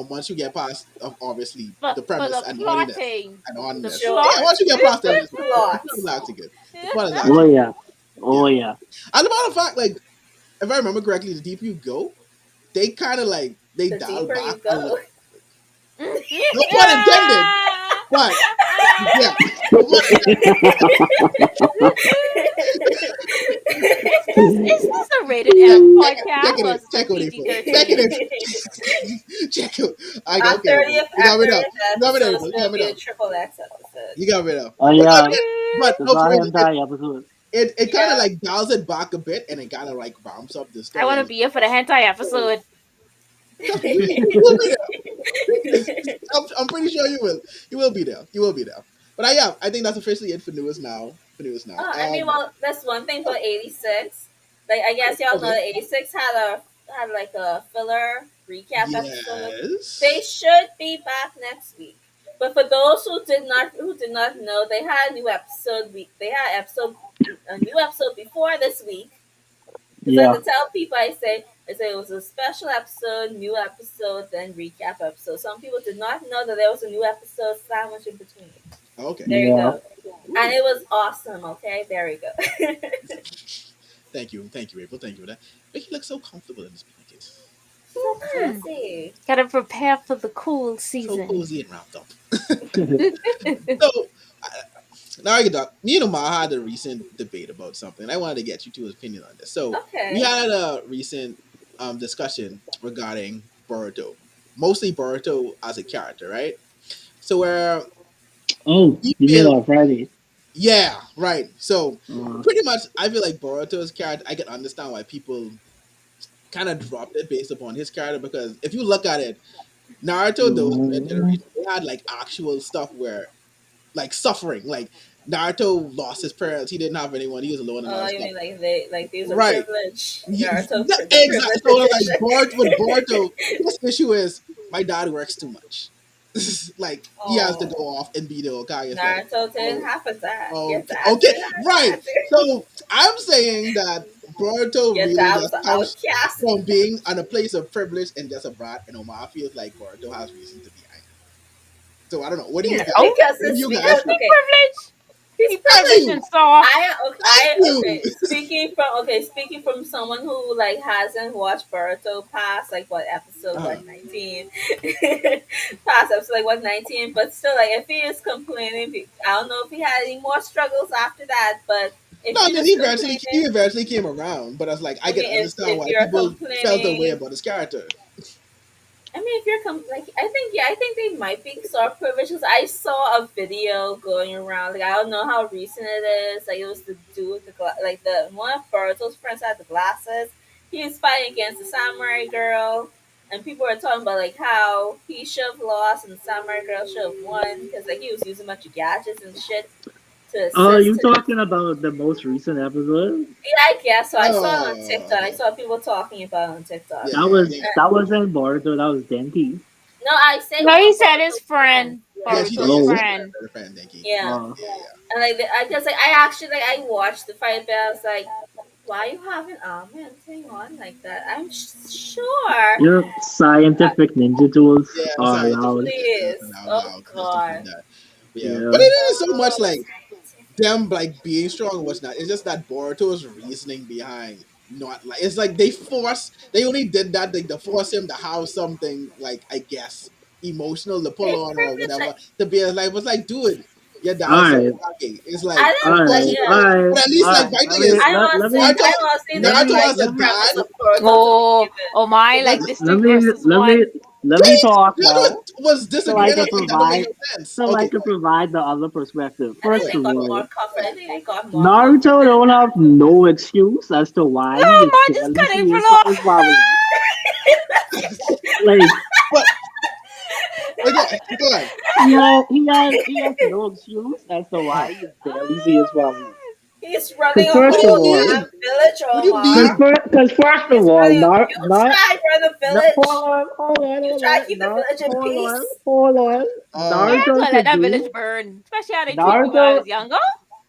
Once you get past obviously the But premise the and horniness plotting, and the horniness. Sure. Yeah, plot. once you get past that, the Plot. plot is actually good. The plot is Oh, actually good. yeah. Oh, Yeah. yeah. As a matter of fact, like if I remember correctly, the deeper you go, they kind of like they The dial deeper you back a little. go. No pun intended, but yeah, no pun intended. Is this a rated Check, M check podcast it or in. is this a Check it in. PG Check it 13? in. Check it. I go Our okay. thirtieth You our got me now. 30th You got me episode there. is You got gonna me be now. a triple X episode. You got me now. Oh But yeah, but it's no, for not real, hentai episode. it kind of Yeah. like dials it back a bit, and it kind of like ramps up the I want story. to be here for the hentai episode. Trust me, you will be there. I'm pretty sure you will. You will be there. You will be there. But yeah, I think that's officially it for news now. For news now. Oh, I mean, well, that's one thing about 86. Like, I guess y'all know Okay. that 86 had like a filler recap episode. They Yes. should be back next week. But for those who did not know, they had a new episode. They had a new episode before this week. Because I Yeah, have to tell people, I say it was a special episode, new episode, then recap episode. Some people did not know that there was a new episode sandwiched in between. Okay. There you yeah. go. And it was awesome. Okay, there you go. Thank you, April. Thank you for that. Make you look so comfortable in this blanket. So cozy. Gotta prepare for the cool So season. cozy and wrapped up. So now I get talk. Me and Omar had a recent debate about something. I wanted to get you two's opinion on this. So Okay. we had a recent discussion regarding Boruto, mostly Boruto as a character, right? So where Oh, we you mean feel, on Friday? yeah, right. So Uh, pretty much, I feel like Boruto's character. I can understand why people kind of dropped it based upon his character, because if you look at it, Naruto, those generation, they had like actual stuff where like suffering. Like Naruto lost his parents; he didn't have anyone; he was alone and all Oh, that you stuff. mean like these are Right? privilege? Yeah, Naruto, yeah, the exactly. privileged So like edition. With Boruto, his issue is my dad works too much. Like he has to Oh, go off and be the Hokage instead. Naruto didn't Oh, have a dad. Your okay, dad okay, didn't have a right. dad. So I'm saying that Boruto Your really dad was just an comes outcast. from being on a place of privilege and just a brat, and Omar feels like Boruto has reason to be angry. So I don't know. What do you guys? Oh, Because What do it's you guys because think? okay. privilege. He's He Thank privileged you. and soft. I Thank okay. you. Speaking from someone who like hasn't watched Boruto past like what episode Uh-huh. 19, past episode like what 19, but still like if he is complaining, I don't know if he had any more struggles after that. But if No, I you're mean just he complaining, eventually came around, but I was like, I I can mean understand if why you're people felt the way complaining, about his character. I mean, if you're like, I think they might be sort of privileged. 'Cause I saw a video going around. Like, I don't know how recent it is. Like, it was the dude with the like the one of Boruto's friends had the glasses. He was fighting against the samurai girl, and people were talking about like how he should have lost and the samurai girl should have won because like he was using a bunch of gadgets and shit to oh, assist you him. talking about the most recent episode? Yeah, I guess so. I saw it on TikTok. I Okay. saw people talking about it on TikTok. Yeah, That yeah, was yeah. that wasn't Boruto. That was Denki. No, I say No, one he of said his Boruto's friend. Yes, he did. Boruto's Oh. Yes, friend. he friend, thank you. Yeah. Uh, Yeah, yeah. And like, I guess like I actually like I watched the fight, but I was like, why you have an almond thing on like that? I'm sure. you know, scientific ninja tools Yeah, are sorry. allowed. Please. Oh Stuff like God. that. Yeah, but Yeah. it isn't so much like them like being strong or what's not. It's just that Boruto's reasoning behind not like it's like they only did that like to force him to have something like I guess emotional to pull They on or privilege whatever like to be like was like dude your All dad's right, okay. It's like I all don't like right, yeah. all right, but at least all like right. my thing is I want to say Naruto I want to say let that me Naruto like as the a let me premise dad of Boruto to Oh, begin with. oh my! like Like this let two me versus let me one. let me talk Naruto now, was so I disagreeing can on things that don't make provide no sense. so I Okay, can provide the other perspective. I think First wait, they of got wait. all, more comfort. I think they got more Naruto confident don't now. have no excuse as to No, why he is man, just cut jealous of April his off. family. Like But go ahead. he has no excuse as to Uh, why he's jealous of his family. He's Because running a what first do of you whole all, mean? damn village, What do you because mean? Omar. first of He's all, running a you try to run a no, village. You hold try on, to keep the village in peace. hold on. Uh, Yeah, I'm Naruto gonna let could that do village burn. Especially how they treat me when I Naruto. was younger.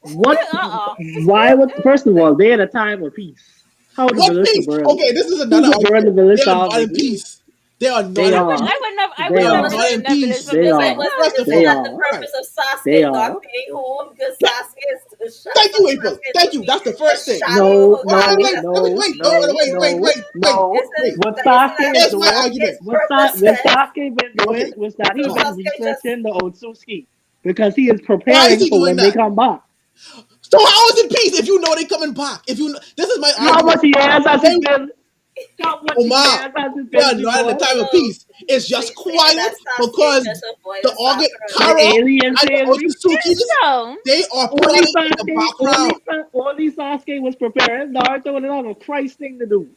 What? Uh-uh. Why would first of all they in a time of peace? How the what village could peace? burn? Okay, this is Who another could burn the argument. village They are down, not in nigga? peace. They are not They in are. peace. I They would They are never are. live not in in that village peace. for They It's business. like are. First of isn't They all, that the are. right. purpose of They Sasuke are. not being home because Th- Sasuke is Thank you, April. Sasuke Thank must you. be That's the the first thing. shadow No, of Wait, no, Hokage. wait, wait, no, wait, no, no, wait, wait, no, wait, wait, no. wait. What Isn't that Sasuke is Here's my doing, Sasuke's argument. purpose what then? Sasuke been doing Okay, was that he So uh-huh. been Sasuke just researching the Otsutsuki because he is Why is preparing he for doing when they that? come back. So how is it peace if you know they coming back? If you know, this is my How much argument. years has They, it been? How much years Omar, has it we are been, not in the Jamal? time of So, peace. It's so just you saying quiet that Sasuke because just avoided the organ Sakura? The Kara alien and the theory. Otsutsuki's, So they are Only plotting in the Sasuke, background. only Sasuke was preparing. Naruto would have a Christ thing to do.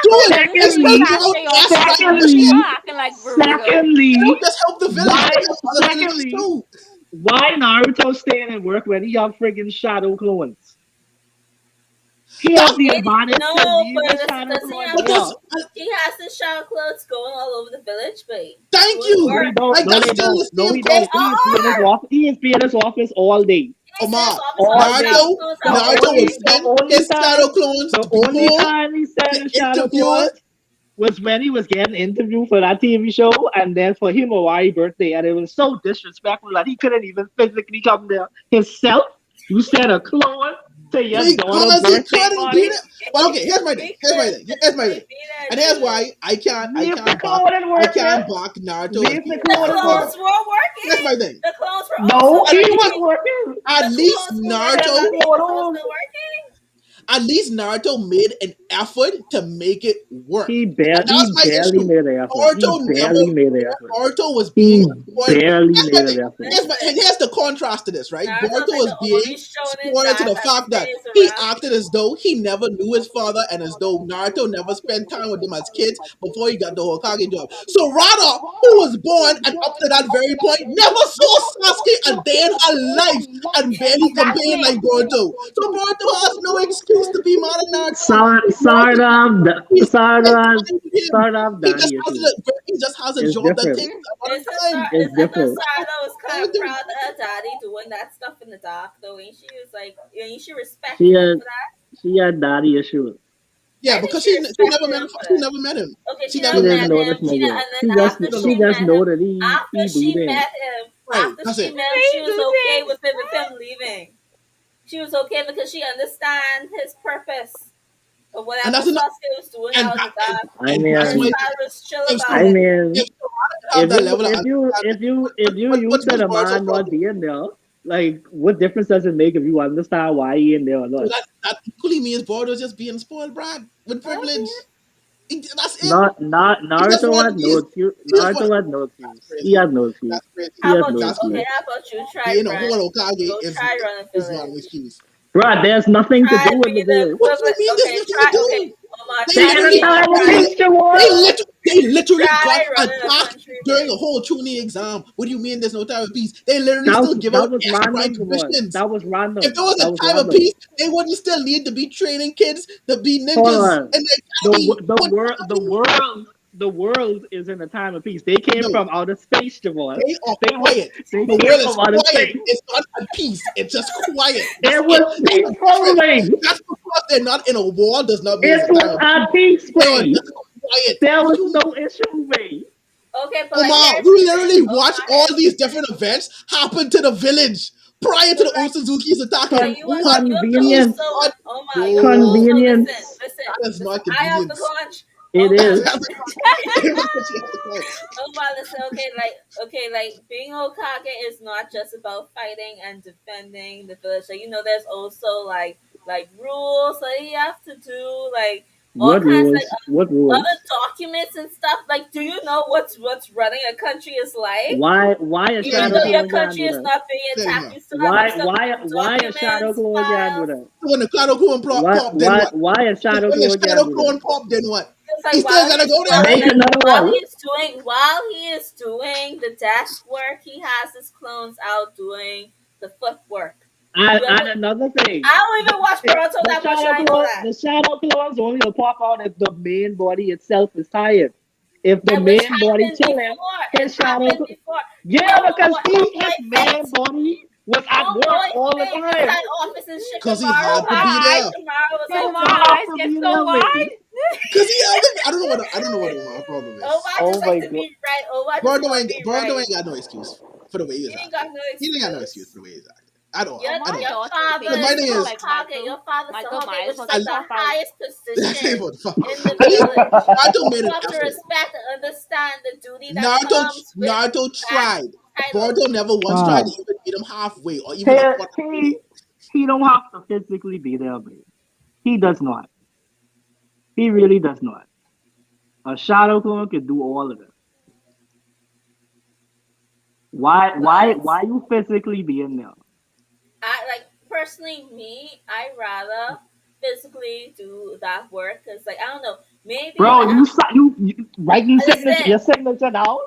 Dude, Sakura it's knew like Secondly, you Sasuke out was there coming, fighting but the she secondly, shit. was acting like Boruto. They don't secondly, just help the village, why, they help other villages secondly, too. why Naruto staying at work when he have friggin' shadow clones? He has That's the It, advantage to no, leave but his shadow does he clone have but there. that's his? He has his shadow clothes going all over the village, but thank doing No, you. he work. don't. Like No, that's they still don't. the No, same he They don't. thing. are. He is in his office all day. He's in his Omar, office All all day. shadow Naruto, clothes are Naruto would working. The send only his time, shadow clones the to be only home time he said to the shadow interview. clone was when he was getting interviewed for that TV show, and then for him Hawaii birthday, and it was so disrespectful that he couldn't even physically come there himself. You sent a clone to your daughter's Because he birthday couldn't be party. there. Well, okay, here's my thing. He Here's my couldn't thing. Here's my physically thing. be there, And here's Jude. why I Leave the can't back clone and I work can't there. back Naruto as Leave the being The a clone and father. clones work. were That's working. my thing. The clones were also No, At he least was working. working. at The least clones who worked Send on the Naruto that clone paper was home. still working. at least Naruto made an effort to make it work. And that's He my barely issue. made the effort. He Naruto never barely made the effort. Naruto was being He spoiled. barely Here's my made thing. an effort. Listen, Here's the contrast to this, right? Naruto's Boruto like was the being only shonen spoiled to dad the that fact that stays he around. acted as though he never knew his father and as though Naruto never spent time with him as kids before he got the Hokage job. So Rada, who was born and up to that very point, never saw Sasuke a day in her life and barely campaigned like Exactly. Boruto. So Boruto has no excuse to be mad at Naruto. Sort of, He's him. sort of daddy issues. He just has a It's job that different. takes a lot of It's a time. start. It's I thought different. Sarah was kind of Everything. proud of her daddy doing that stuff in the dark, though. And she was like, and you should respect She him had for that. she had daddy issues. Yeah, I think because she she respected never met him for she that. never met him. Okay, She she She never never met didn't met him. know him. this nigga. And then after She don't She she know. just met know him, that after he do she things. met him, Right. after That's she it. met him, she Please was do okay things. with him leaving. She was okay because she understand his purpose of And whatever that's enough. Sasuke was doing And out in that, the dark, I and and that's his my mean, thing. father was chill If about I it. If mean, Sarada have that level of understanding, if you what's used to the Boruto's man not problem? being there, like what difference does it make if you understand why he in there or So not? that equally means Boruto's just being spoiled brat with Okay. privilege. That's it. Not He just Naruto want had to no be. excuse. He just want. Naruto had no That's excuse. He crazy. had no excuse. That's crazy. He How had about no you? That's Okay, excuse. crazy. how about you? Try Being a run. whole Okage Go try run a is not an village. excuse. Bruh, there's nothing to Try do in be the the village. What do you equivalent. mean? There's Okay, nothing to try. Okay, do. Omar, They They try in a being. literally, time of Try. peace, Jamal. they literally got Try running a attacked country during a village. whole tuning exam. What do you mean there's no time of peace? They literally That still was give that out was S rank random, Jamal. commissions. That was If random. there was That a was time of random. peace, they wouldn't still need to be training kids to be Hold ninjas on. in the academy. What The world is in a time of peace. They came no, from outer space, Jamal. they are They were quiet. they The came world is from outer quiet. space. It's not at peace. It's just quiet. That's It it. was That's the peaceful, difference. man. Just because they're not in a war does not mean it's It a time was of peace. a peace, They are man. just quiet. There What was do you no issue, man. Okay, but like Omar, here's we the thing. literally watched Omar, all here's the these thing. different events happen to the village prior to But the like, Otsuzukis attacking. but you was What you have to is Convenience. also not, Omar, you have to bro? also listen, Convenience. listen, That is listen. not I have the convenience. conch. It Omar, is. That's listen. what you have to call it. Omar, listen. Okay, like being Okage is not just about fighting and defending the village. Like there's also like rules that you have to do, like all What kinds like rules? What other rules? documents and stuff. Like, do you know what's running a country is like? Why a Even shadow though your clone can't country do is that? not being There you attacked, go. you still have to do Why a shadow documents, clone can't do files. that? So when the Shadow Clone pop, then what? Why a shadow When the clone can't Shadow do that? Clone pop, then what? It's He like still gotta go there, Make right? another one. while he is doing the desk work, he has his clones out doing the footwork. And, You and ever, another thing, I don't even watch Naruto that much. I know that. the shadow clones only will pop out if the main body itself is tired. If the And which main body happened chilling, before. It his shadow, happened before. yeah, Yo, because his homeboy main faked. body was at work Homeboy all the faked time. inside office and Cause he Shikamaru had to had be and there. Why? Shikamaru was He like, Oh my, have dude. eyes to get be so there, wide. man. Cause he had to. I don't know what my problem Oh, is. I just Oh like my to god. be right. Oh, I just Boruto want to ain't be Boruto right. ain't got no excuse for the way he You was ain't acting. got no He ain't got no excuse excuse. for the way he's acting at all. Oh, At my all. Your daughter father But thinks my is thing the she's is, like Hokage. Michael. Your father's the Michael Hokage, Myers which is was like a I the tough out. highest position what the fuck. in the I think village. Naruto made You an have to effort. respect and understand the duty that comes with Naruto that tried. title. Boruto never once tried to Wow. even meet him halfway or even a Here, quarter he way. He don't have to physically be there, babe. He does not. He really does not. A shadow clone can do all of it. But Why you physically be in there? I like personally me, I rather physically do that work because like I don't know, maybe Bro, like you writing signature, listen, your signature down?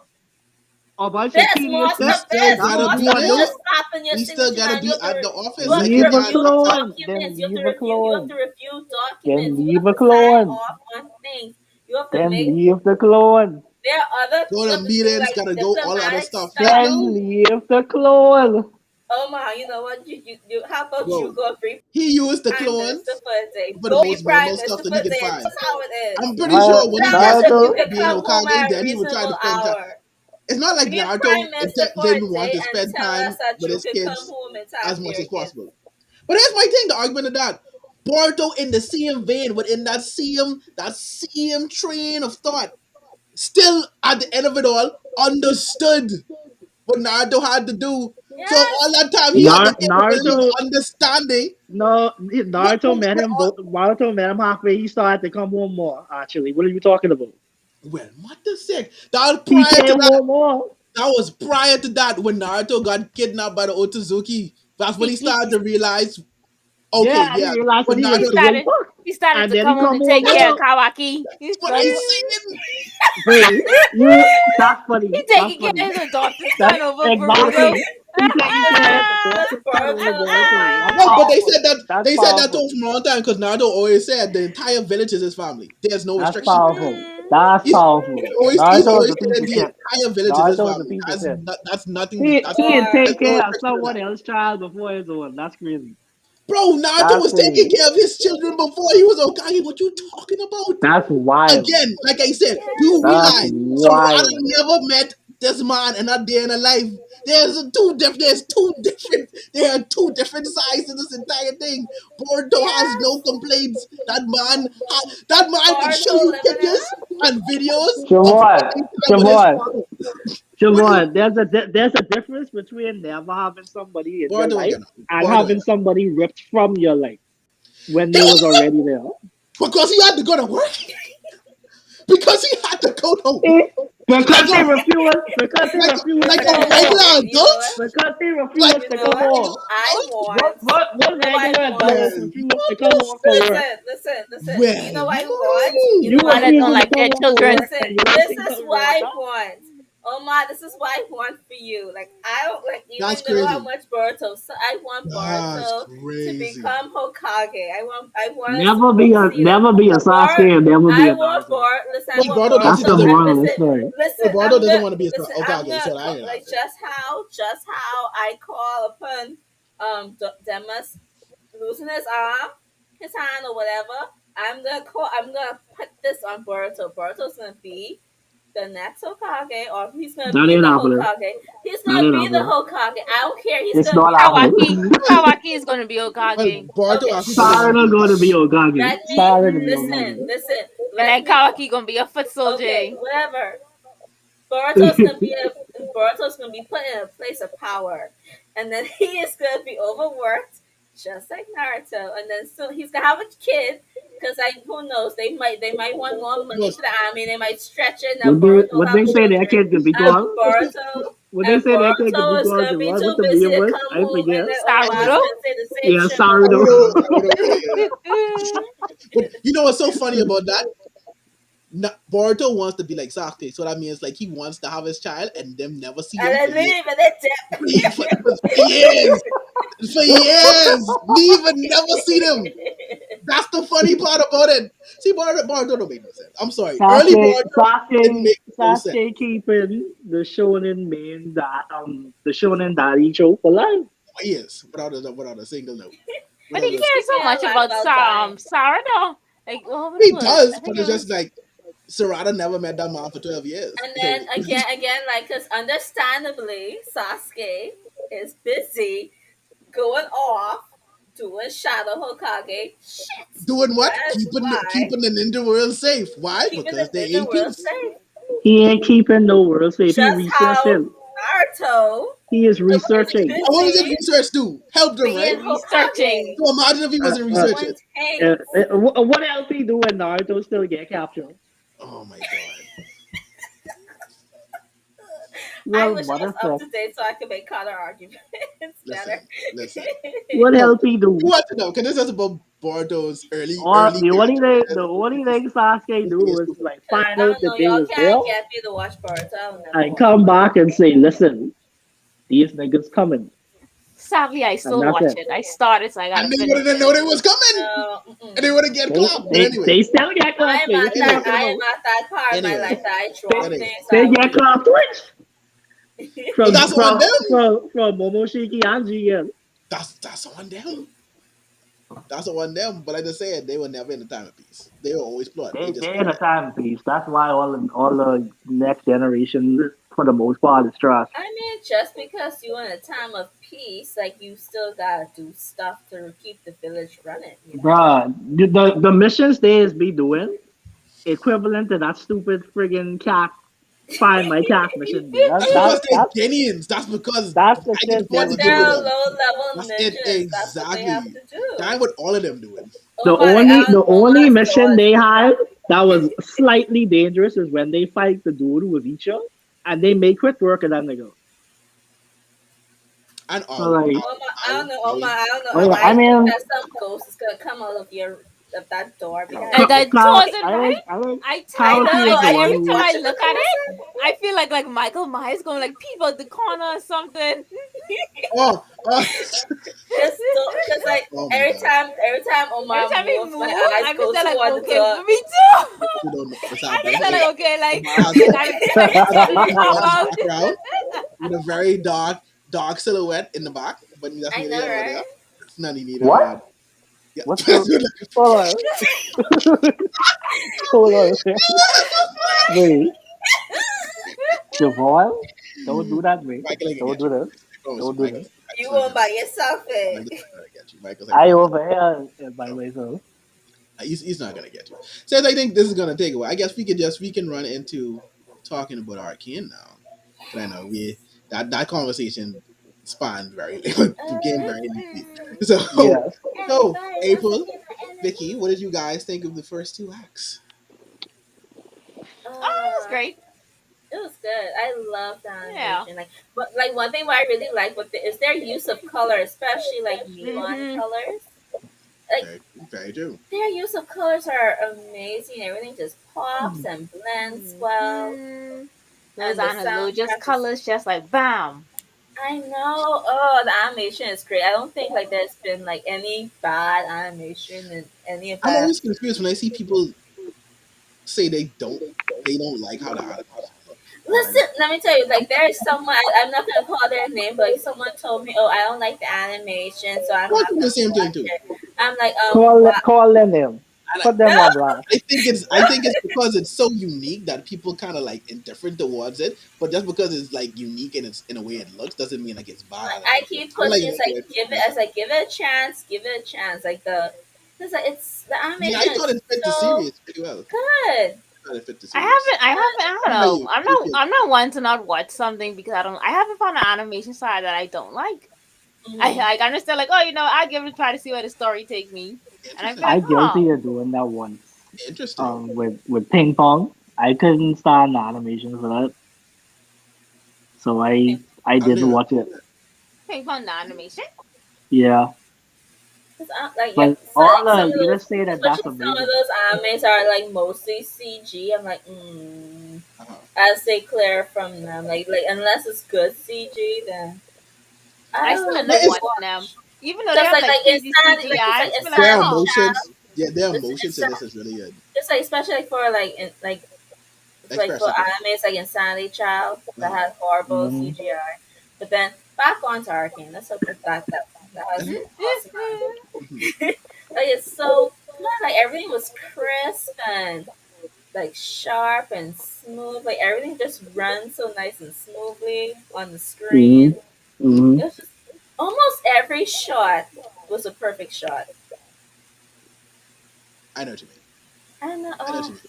A bunch of there's more tedious He steps stuff. still There's that gotta could more be be stuff on than there. note? just slapping your He still signature gotta down. be at the You office have like to Leave every a review other time. clone. Then documents. leave a You have clone. to review Then documents. You leave have a to sign clone. off on things. You have to Then make. leave the clone. There are other. Go You to have to do meetings, like gotta go all the other diplomatic stuff. Heck stuff. Then no, leave the clone. Oh my, you know what? You how about you bro. go be He used the Prime Minister clones for a day? for the Go be most Prime minimal Minister stuff for that he a could day. find. That's how it is. I'm pretty sure when he got Regardless if done you Naruto, can being come home Hokage, at a then he would try to reasonable spend time. hour. It's not like Be a Naruto prime minister for a didn't want day to and spend tell us time that with you his can come kids home and as talk to much your as kids. possible. But here's my thing: the argument of that Boruto, in the same vein, within that same train of thought, still at the end of it all, understood what Naruto had to do. So all Yes. that time he had the capability of Naruto, understanding no, what Naruto met him halfway. He started to come home more. Actually, what are you talking about? well, what the sick? That was He prior to came that. home more. That was prior to that when Naruto got kidnapped by the Otozuki. That's when he started to realize, okay, Yeah, he yeah, realized but that he was he Naruto, started. traitor, He started and to then he come home come to home take that's care of more. Kawaki. what That's I'm what saying. Babe, you that's funny. he That's taking care funny. of his adopted That's son over Boruto. exactly. He taking care of the Because daughter son over Boruto is Boruto. That's mine. No, but they powerful. said that That's they said that to powerful. him from a long time because Naruto always said the entire village is his family. There's no That's restriction. powerful. That's He's, powerful. he's Naruto is always a piece said of the shit. entire village is his Naruto is a family. piece of shit. That's nothing. He That's he had Or there's take no care of restriction in that. someone else's child before his own. That's crazy. Bro, Naruto That's was taking crazy. care of his children before he was Okage. What you talking about? That's wild. Again, like I said, yes. you That's realize Sarada wild. never met this man and not day in a life. There are two different sides to this entire thing. Boruto has no Yes. complaints. That man can show Boruto you living it pictures up. and videos of Siobhan, spending time with his Siobhan, father. What do you Siobhan, there's a difference between never having somebody in your Boruto life again? and Boruto having again. somebody ripped from your life when He they was was already there. because he had to go to work. Because he had to go to Eh, work. because Like a they refused, because they like refused like to a come Listen, home. regular you know adult. what? Because they Like refused You to know come what? home. I What want. what You what know what I regular want? adults man. refuse to What come the home for sick? work? Listen. Do you know Well, what I want? man. You You know what I Mothers don't refusing to want? like come their home for children. work Listen, and you don't this think is nothing what wrong I now? want. Oma, this is what I want for you. Like I don't like That's even though how crazy. much Boruto. So I want That's Boruto to crazy. become Hokage. I want us to both see that. Never be a Bor Sasuke and never be I a want Naruto. Listen, I Well, want Boruto That's doesn't the Boruto. doesn't I, moral of the listen, story. listen. well, Boruto doesn't want to be a Listen. I'm Okage, gonna so I call ain't like laughing. just how I call upon Demas losing his arm, his hand or whatever. I'm gonna put this on Boruto. Boruto's gonna be the next Hokage, or he's gonna That be ain't the happening. Hokage. He's That gonna ain't be the happening. Hokage. I don't care. He's It's gonna not be the happening. Kawaki. Hokage. Kawaki is gonna be Well, Okage. Boruto Okay, actually doesn't want to Sarada be a gonna be Okage. Okage. let me Sarada be listen. Okage. Listen. And Let then me. Kawaki gonna be a foot Okay, soldier. whatever. Boruto's gonna be put in a place of power, and then he is gonna be overworked, just like Naruto. And then so he's gonna have a kid, because who knows, they might want more money But for the army. They might stretch it. Now What they Boruto will what have they say that children, kid could be and called? Boruto What they and say that kid could be Boruto is called? gonna be What too the busy name to was? come I home, and forget. then Oma's Saruto. gonna say the same Yeah, shit for Sarada. Boruto. Yeah, yeah. But you know what's so funny about that? Boruto wants to be like Sasuke, so that means like he wants to have his child and them never see And him for then years. leave, and then dip. For years, for years, leave and never see them. That's the funny part about it. See, Boruto don't make no sense. I'm sorry. Early Sasuke, Boruto didn't Sasuke, make no sense. Sasuke keeping the shonen daddy show for life. For years, without a single note. But he Without a, cares so Keeping it much alive about while dying. Sarada. Like, what it he was? does, I but think it it's just was. like Sarada never met that man for 12 years. And So then again, like, because understandably, Sasuke is busy going off doing Shadow Hokage shit. doing what? That is why Keeping the ninja world safe. Why? keeping the Because they ninja ain't world peace. safe. He ain't keeping no world safe. He Just how researching. Naruto. He is So what is he researching. And what does his busy research do? Help them, right? being Researching. Hokage, So imagine if he Uh, wasn't uh, researching. doing things? what else he do when Naruto still get captured? Oh my god. I Well, wish I was up motherfucker. to date so I could make counter arguments better. Listen, listen. What No, else he you do? want to know? Because this is about Boruto's early, Or early the character. only thing Sasuke do Phase was two. like Cause find I out don't know, that they y'all was there can't get me to watch Boruto. I'll never and watch come Boruto. back and say, listen, these niggas coming. Sadly, I And still that's watch it. it. I started, so I And gotta they finish wouldn't it. know they was coming. No, And they would have get They, clapped. But they, anyway. they still get I clapped. am What at you that. Anyway. talking I about? am at that part of my Anyway. life that I They, drop Anyway. things. So they I get wait. clapped twice. Well, From that's on from them. from from Momoshiki and GM. That's on them. That's on them. But like I just said, they were never in the timepiece. They were always plot. They just They plot in a it. timepiece. That's why all the next generation, for the most part, is trash. I mean, just because you in a time of peace, like you still gotta do stuff to keep the village running. You know. Bruh, the missions they is be doing equivalent to that stupid friggin' cat find my cat mission. Be. That's because they're Genians. That's because That's the I shit didn't they want But to would deal with they're do. them. low level That's it ninjas. That's what they have exactly. to do. That's what all of them doing. The Oma, like only I the don't, only Oma's mission doing they stuff. had that was slightly dangerous is when they fight the dude with each other and they make quick work of that nigga. And So like, Oma, I don't know, Oma. I don't know, oh yeah, Oma. I I think mean, that some ghost is gonna come out of your of that door behind And you. that wasn't right. I think I Kawaki know. is the Are one you Every time who. I watching the look at it, person? I feel like Michael Myers going like people at the corner or something. oh, oh, Just don't, cause like oh my god. every time Every Omar time he moves, move, my eyes I'm just go there like, toward the okay, door. me too. You don't know what's I'm just happening. there Hey, like, okay, like Master, I gotta expect something to you pop know in the out. background with a very dark silhouette in the back, but that's I neither know, here nor right? there. It's none neither What? here. Yeah, What's that's the? what Hold on, hold on. Wait, Javon, don't do that, mate. Michael ain't gonna Don't get do you. this. I promise you, Don't do this. You Michael's not won't gonna by yourself, eh? Michael's not gonna get you. Michael's I I promise. over here by No, myself. he's not gonna get you. Since I think this is gonna take a while, I guess we can run into talking about Arcane now. But I know we that conversation spanned very became very lengthy. So Yeah. so Everybody wants to April, be my Vicky, enemy. what did you guys think of the first two acts? Oh, it was Uh, great. it was good. I love the Yeah. animation. But like one thing what I really like is their use of color, especially like neon Mhm. colors. Like Very, very true. their use of colors are amazing. Everything just pops and blends well, Mhm. Those and the analogous soundtrack is. colors, just like bam. I know. Oh, the animation is great. I don't think like there's been like any bad animation in any of I'm the. always confused when I see people say they don't like how the animation look. Or Listen, let me tell you, like there is someone I'm not gonna call their name, but like someone told me, "Oh, I don't like the animation, so I'm I not think the gonna same thing watch too. it." I'm like, what? Call them name. I like Put them on blast. I think it's because it's so unique that people kind of like indifferent towards it. But just because it's like unique and it's in a way it looks doesn't mean like it's bad Like I animation. keep I like pushing. It's like give it as like give it a chance, give it a chance. Like because like it's the yeah, animation I thought is it fit the so series pretty well. good. I thought it fit the I series. haven't. I haven't. I don't How about know. you? How do you feel? I'm not one to not watch something because I don't. I haven't found an animation style that I don't like. Mm-hmm. I understand like, oh, I give it a try to see where the story take me, and I feel Interesting. I like, guilty oh, of doing that once. Interesting. With ping pong, I couldn't stand the animation for that, so I I don't didn't think watch it. ping pong the animation. Yeah, Cause like yeah, but so like some of you those, just say that that's especially some of amazing. those animes are like mostly CG. I'm like, uh-huh. I stay clear from them. Like unless it's good CG, then I I still don't end know up It's what watching watch. them, even though they Just have like like cheesy insanity, like just CGI. I like I just feel like, their insanity oh, child. emotions. Yeah, their emotions in It's this is really good. just like especially like for like for Especially for animes like Insanity Child that uh-huh. has horrible Hmm. CGI. But then back onto Arcane. Let's look at that has Uh-huh. awesome Mhm. animation. Like it's so good. Like everything was crisp and like sharp and smooth. Like everything just runs so nice and smoothly on the Hmm. screen. Hmm. It was just almost every shot was a perfect shot. I know what you mean. I don't know. I know what you mean.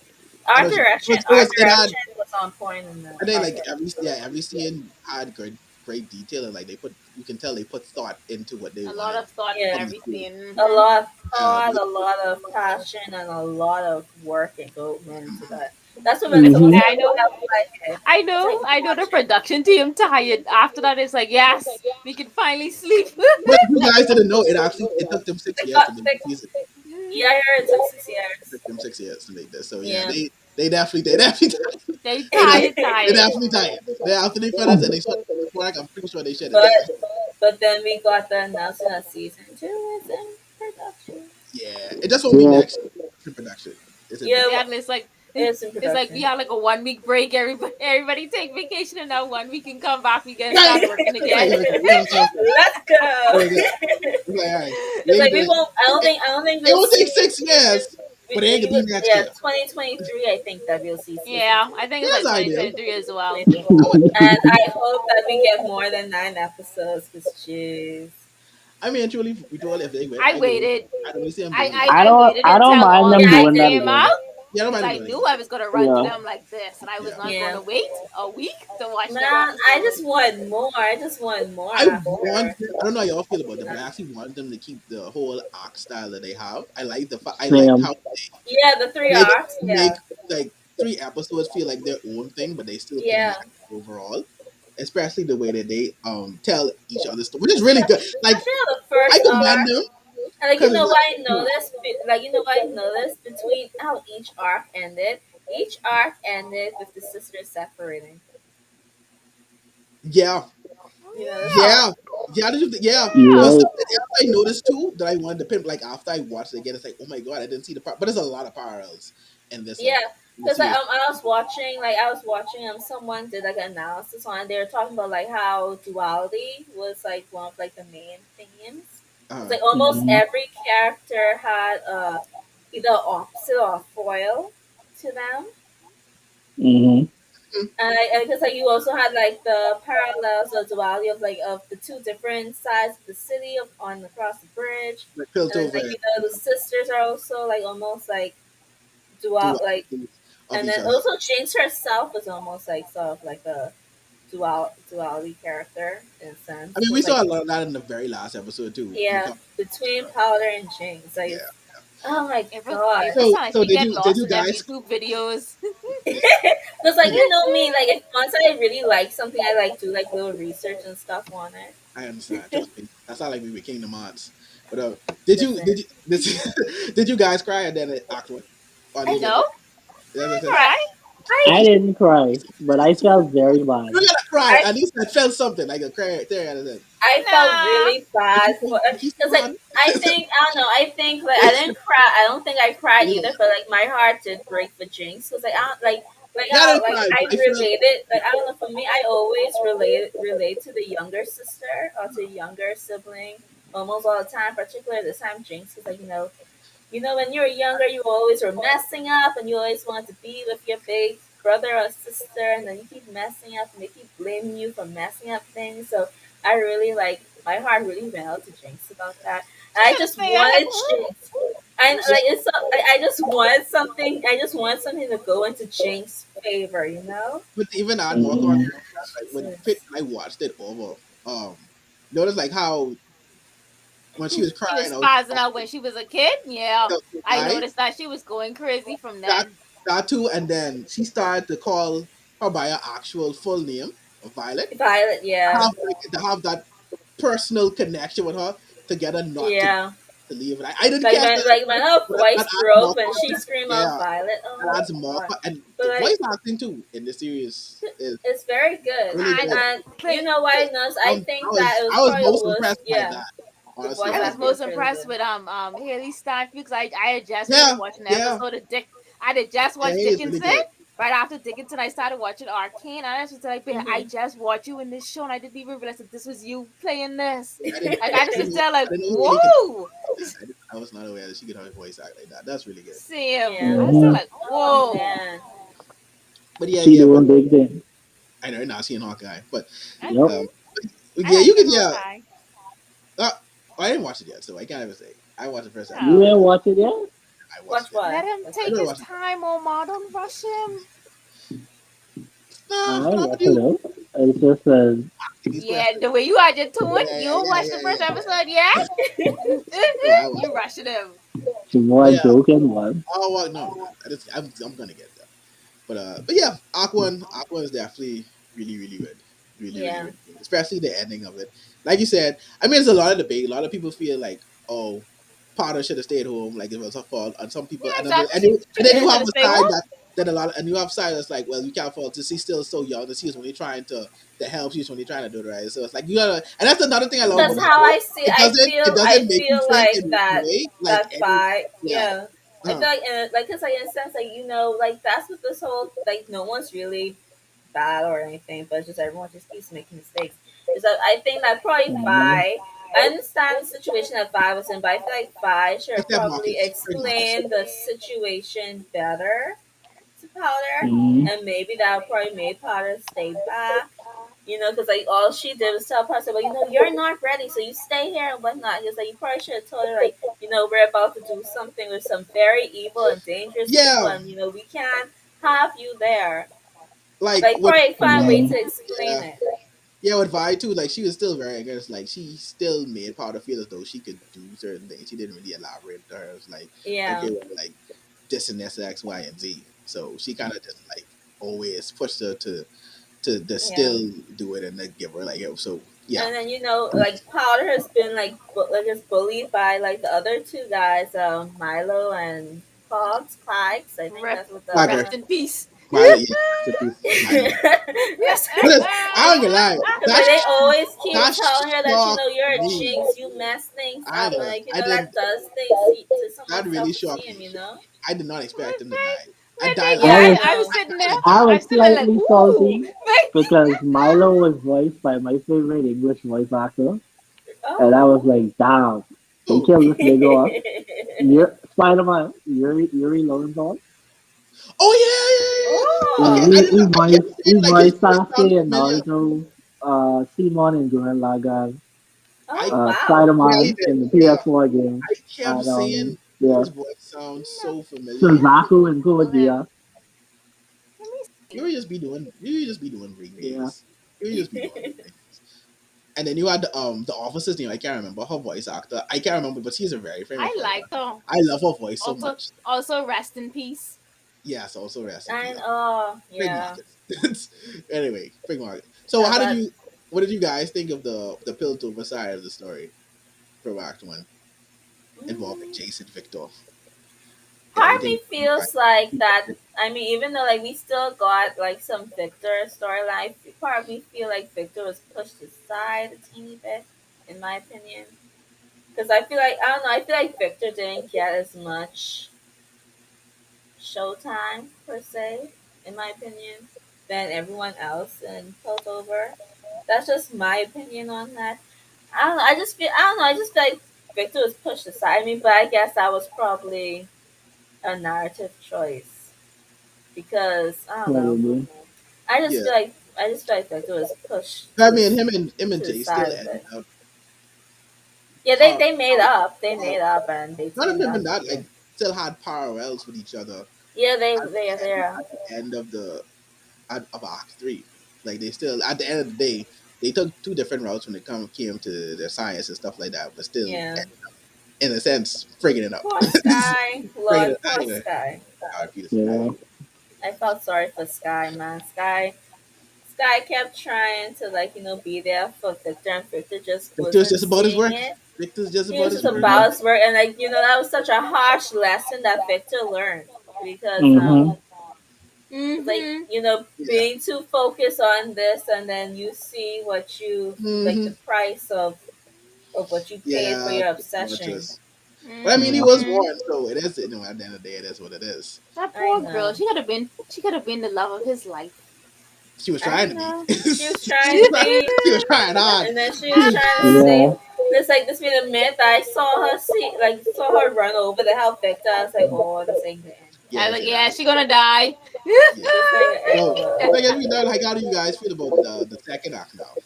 I know Art what you mean. direction, It art was it had direction was on point in the I think art like direction. every scene had good great detail, and like you can tell they put thought into what they A lot wanted of thought and Yeah, from the series. everything. a lot of Um, thought, a lot of passion, and a lot of work and go went into that. That's what when Mm-hmm. some I people know, have like it. It's like I know. The watch it. production team tired. After that, it's like yes, we can finally sleep. but if you guys didn't know, it took them six They years to got make they, the season. yeah, I heard it took 6 years. It took them 6 years to make this. So yeah, Yeah. they definitely They they tired, definitely they tired. definitely tired. They after they finished and they started work, I'm pretty sure they shed a but tear. but then we got the announcement that season 2 is in production. Yeah, it just won't be Yeah. next year. It's in production. It's in Yeah, production. Yeah, well, and it's in it's like we production. had like a 1 week break. Everybody take vacation, and now 1 week can come back. We can Right, start working right, again. right. We gotta start with Let's it. go. It's like, all right, we It's ain't like we doing won't. it. I don't think It we'll will take see. 6 years, but it ain't gonna be next Yeah, year. 2023. I think that we'll see season Yeah, two. I think it's Yes, like I do. 2023 as well. 23. I want. And I hope that we get more than 9 episodes. Cause jeez. I mean, truly, we do all if they wait. I I go. waited. I don't see them doing that. I I don't waited I don't until mind all them Yeah, I 10 doing that did. came out again. Yeah, I don't because mind them I doing it knew again. I was gonna run to Yeah. them like this, and I was Yeah. not Yeah. gonna wait a week to watch Man, them I episodes. just want more. I just want more I want. after. I don't know how y'all feel about it, but I actually want them to keep the whole arc style that they have. I like Same. how Yeah, the three make arcs. make Yeah. like 3 episodes feel like their own thing, but they still Yeah. connect overall. Especially the way that they tell each other's story, which is really good. Like Especially on the I first commend arc. them And like you because know what I noticed? Like you know what I noticed between how each arc ended. Each arc ended with the sisters separating. yeah, You notice that? yeah, yeah, yeah. But Yeah. Yeah. something else I noticed too that I wanted to pimp. Like after I watched it again, it's like, oh my god, I didn't see the part. But there's a lot of parallels in this Yeah, in the because like series. I was watching someone did like an analysis on it. They were talking about like how duality was like one of like the main themes. It's Uh, like almost Mm-hmm. every character had either opposite or foil to them. Mm-hmm. And because like you also had like the parallels or duality of like of the two different sides of the city of on across the bridge, like and then Piltover like and you know the sisters are also like almost like dual like, duality of and each then other. also Jinx herself was almost like sort of like a duality character in a sense. I mean, we Cause like saw a lot of that in the very last episode too. We yeah, talked between about Powder and Jinx, yeah. like oh my It god. was So like so we did get you lost in them guys? YouTube videos. Because like you know me, like if once I really like something, I like do like little research and stuff on I understand. it. Trust me. That's not like we were Kingdom Hearts. But Listen, did you guys cry and then it awkward? Or I did you No, just I that's didn't just cry. I I didn't cry, but I felt very bad. you gotta cry. I At least I felt something like a cry there and then. I felt Nah. really bad for Did you because feel like bad? I think I don't know. I think like I didn't cry. I don't think I cried Yeah. either. But like my heart did break for Jinx because like I don't, Yeah, I didn't like cry, I but I felt related. Like I don't know. For me, I always relate to the younger sister or to the younger sibling almost all the time. Particularly this time Jinx because like you know, when you were younger, you always were messing up and you always wanted to be with your big brother or sister, and then you keep messing up and they keep blaming you for messing up things. So I really like, my heart really went out to Jinx about that. And You I should have just stayed at wanted home. Jinx. And yeah, like, I just want something to go into Jinx's favor, you know? but to even add more Mm-hmm. context, like when I watched it over, notice like how when she was She was crying, I was spazzing out when she was a kid. Yeah, I I noticed that she was going crazy from that then. that too, and then she started to call her by her actual full name, Violet. Violet, yeah. To have that personal connection with her together, not Yeah. to leave. And I didn't catch that. Like when her But that voice adds more broke when she context. screamed out Yeah, Violet, oh that my adds more, god. and But the voice like, acting too in the series is it's very good. really I good. And you like know what I noticed? I think that it was I was probably the most worst. impressed by Yeah, that. the Honestly, voice I I was was acting most is most really impressed good. with Haley Steinfeld because I had just yeah finished watching the yeah episode of I had just yeah. watched He is really Dickinson. good. Right after Dickinson, I started watching Arcane, and I was just like, "Babe, I Hmm. just watched you in this show, and I didn't even realize that this was you playing this." Like I I just didn't was know there, like, I didn't know he could "Whoa!" like that. I was not aware that she could have a voice act like that. That's really good. Same. I Yeah. was still Mm-hmm. like, Oh "Whoa!" man. But yeah, She yeah. But doing big thing. I know not seeing Hawkeye, but I Yep. know. um, I yeah, like you the could yeah. Hawkeye. Uh, I didn't watch it yet, so I can't even say. I watched the first You episode. Oh, ain't watch it yet? I watched Watch it. what? let him Watch I what? take don't his watch it. time, Omar. Don't rush him. Nah, I nah, watch but it you out. It's just These Yeah, questions. the way you had your tone, Yeah, you yeah, don't yeah, watch the yeah, first yeah. episode, yeah? No, I You was. rushing him. But More yeah. joking one. Oh well, no, no. I'm gonna get there. But yeah, Aqua is definitely really, really good. Really, really, Yeah. really good. Especially the ending of it. Like you said, I mean, there's a lot of debate. A lot of people feel like, oh, Potter should have stayed home, like it was her fault. And some people, Yeah, and then, exactly. and then you Should have have a stayed side home. that a lot, and you have side that's like, well, you can't fault this. She's still so young. This is when you're trying to help. She's when you're trying to do it right. So it's like you gotta, and that's another thing I love about That's that how show. I see. It I doesn't make you feel think like in one that way, like that any, fight. yeah. Yeah. I Uh-huh. feel like like it's like in a sense like like that's what this whole like no one's really bad or anything, but it's just everyone just keeps making mistakes. So I think that probably Yeah. Vi. I understand the situation that Vi was in, but I feel like Vi should have Except probably Marcus, Frank Marcus. explained the situation better to Powder, Mm-hmm. and maybe that probably made Powder stay back. Because like all she did was tell Powder, well, you're not ready, so you stay here and whatnot. He was like, you probably should have told her, like, we're about to do something with some very evil and dangerous people, Yeah, and we can't have you there. like Like, with probably find a way Yeah. to explain yeah, it. yeah, with Vi too. Like she was still very against. Like she still made Powder feel as though she could do certain things. She didn't really elaborate to her. It was like, Yeah, okay, well, like this and this, X, Y, and Z. So she kind of just like always pushed her to yeah. still do it and then give her like it. So yeah, And then like Powder has been like just bullied by like the other two guys, Milo and Clydes. I think Rest, that's what the other Swagger, one. rest in peace. Milo, yeah, masterpiece, Milo. Yes. But I don't gonna lie, But they always keep that telling her that shocked you're a me. jinx, you mess things I up, ain't and gonna, like I that didn't. does things to That someone's really self shocked esteem. me. I did not expect him to Okay. die and When die they, like I yeah, was I I was know. sitting there. I was I'm still like, slightly ooh. salty because Milo was voiced by my favorite English voice actor, and I was Oh. like, damn, they oh killed this nigga off. You're Spider-Man, Yuri Lowenthal. oh yeah, Oh. okay, I didn't know. I kept He saying like his voiced voice Sasuke sounds and familiar. Naruto, Simon and Gurren Lagann, Oh wow. Yeah, he Spider-Man did. in the Yeah, PS4 game, I kept and saying yeah, his voice sounds so familiar. I'm like, Suzaku and Hold on. Code. Let me you see. would just be doing, you would just be doing Yeah, remakes. You would just be doing remakes. And then you had the officer's name. I can't remember her voice actor. I can't remember, but she's a very famous I voice like actor. her. I love her voice so Also, much. also rest in peace. Yes, also rest in peace. And oh Big yeah. Marcus. Anyway, Big Marcus. So how did But you? What did you guys think of the Piltover side of the story from Act One involving mm, Jason Victor? part of Everything. me feels like that. I mean, even though like we still got like some Victor storyline, part of me feel like Victor was pushed aside a teeny bit, in my opinion. Because I feel like I don't know. I feel like Victor didn't get as much showtime per se, in my opinion, than everyone else in Piltover. That's just my opinion on that. I don't know. I don't know. I just feel like Victor was pushed aside. I mean, but I guess that was probably a narrative choice because I don't know. probably. Yeah. I just feel like Victor was pushed I mean, him and to the Jay still side a ended bit. up Yeah, par. they made up. They Uh, made up and they not teamed even up. that, Yeah, like still had parallels with each other yeah, at they're at the end of of Act Three. Like they still at the end of the day, they took two different routes when it came to their science and stuff like that, but still, yeah. in a sense, frigging it up. Poor Sky, frigging Lord, it. poor Anyway, Sky. Peter Yeah, Sky. I felt sorry for Sky, man. Sky kept trying to like be there for Victor, and Victor just Victor's wasn't just about his seeing work. it. Victor's just He about was his just work. about his work, and like that was such a harsh lesson that Victor learned because mm-hmm. like Mm-hmm. Yeah. being too focused on this, and then you see what you like the Hmm. price of what you paid for Yeah. your Not obsession. just. But I mean, he Yeah, was Mm-hmm. born, so it is. At the end of the day, it is what it is. That I poor girl. know, She could have been the love of his life. She was I trying to be. know. She was trying to she be, was trying hard. and then she was trying to yeah, save. This like this be the minute that I saw her run over the health victor. I was like, oh, this ain't the end. Yeah, I was it's like, like yeah, that. she gonna die. Yeah. This ain't the end. So, But I guess we done. Like, how do you guys feel about the second act now?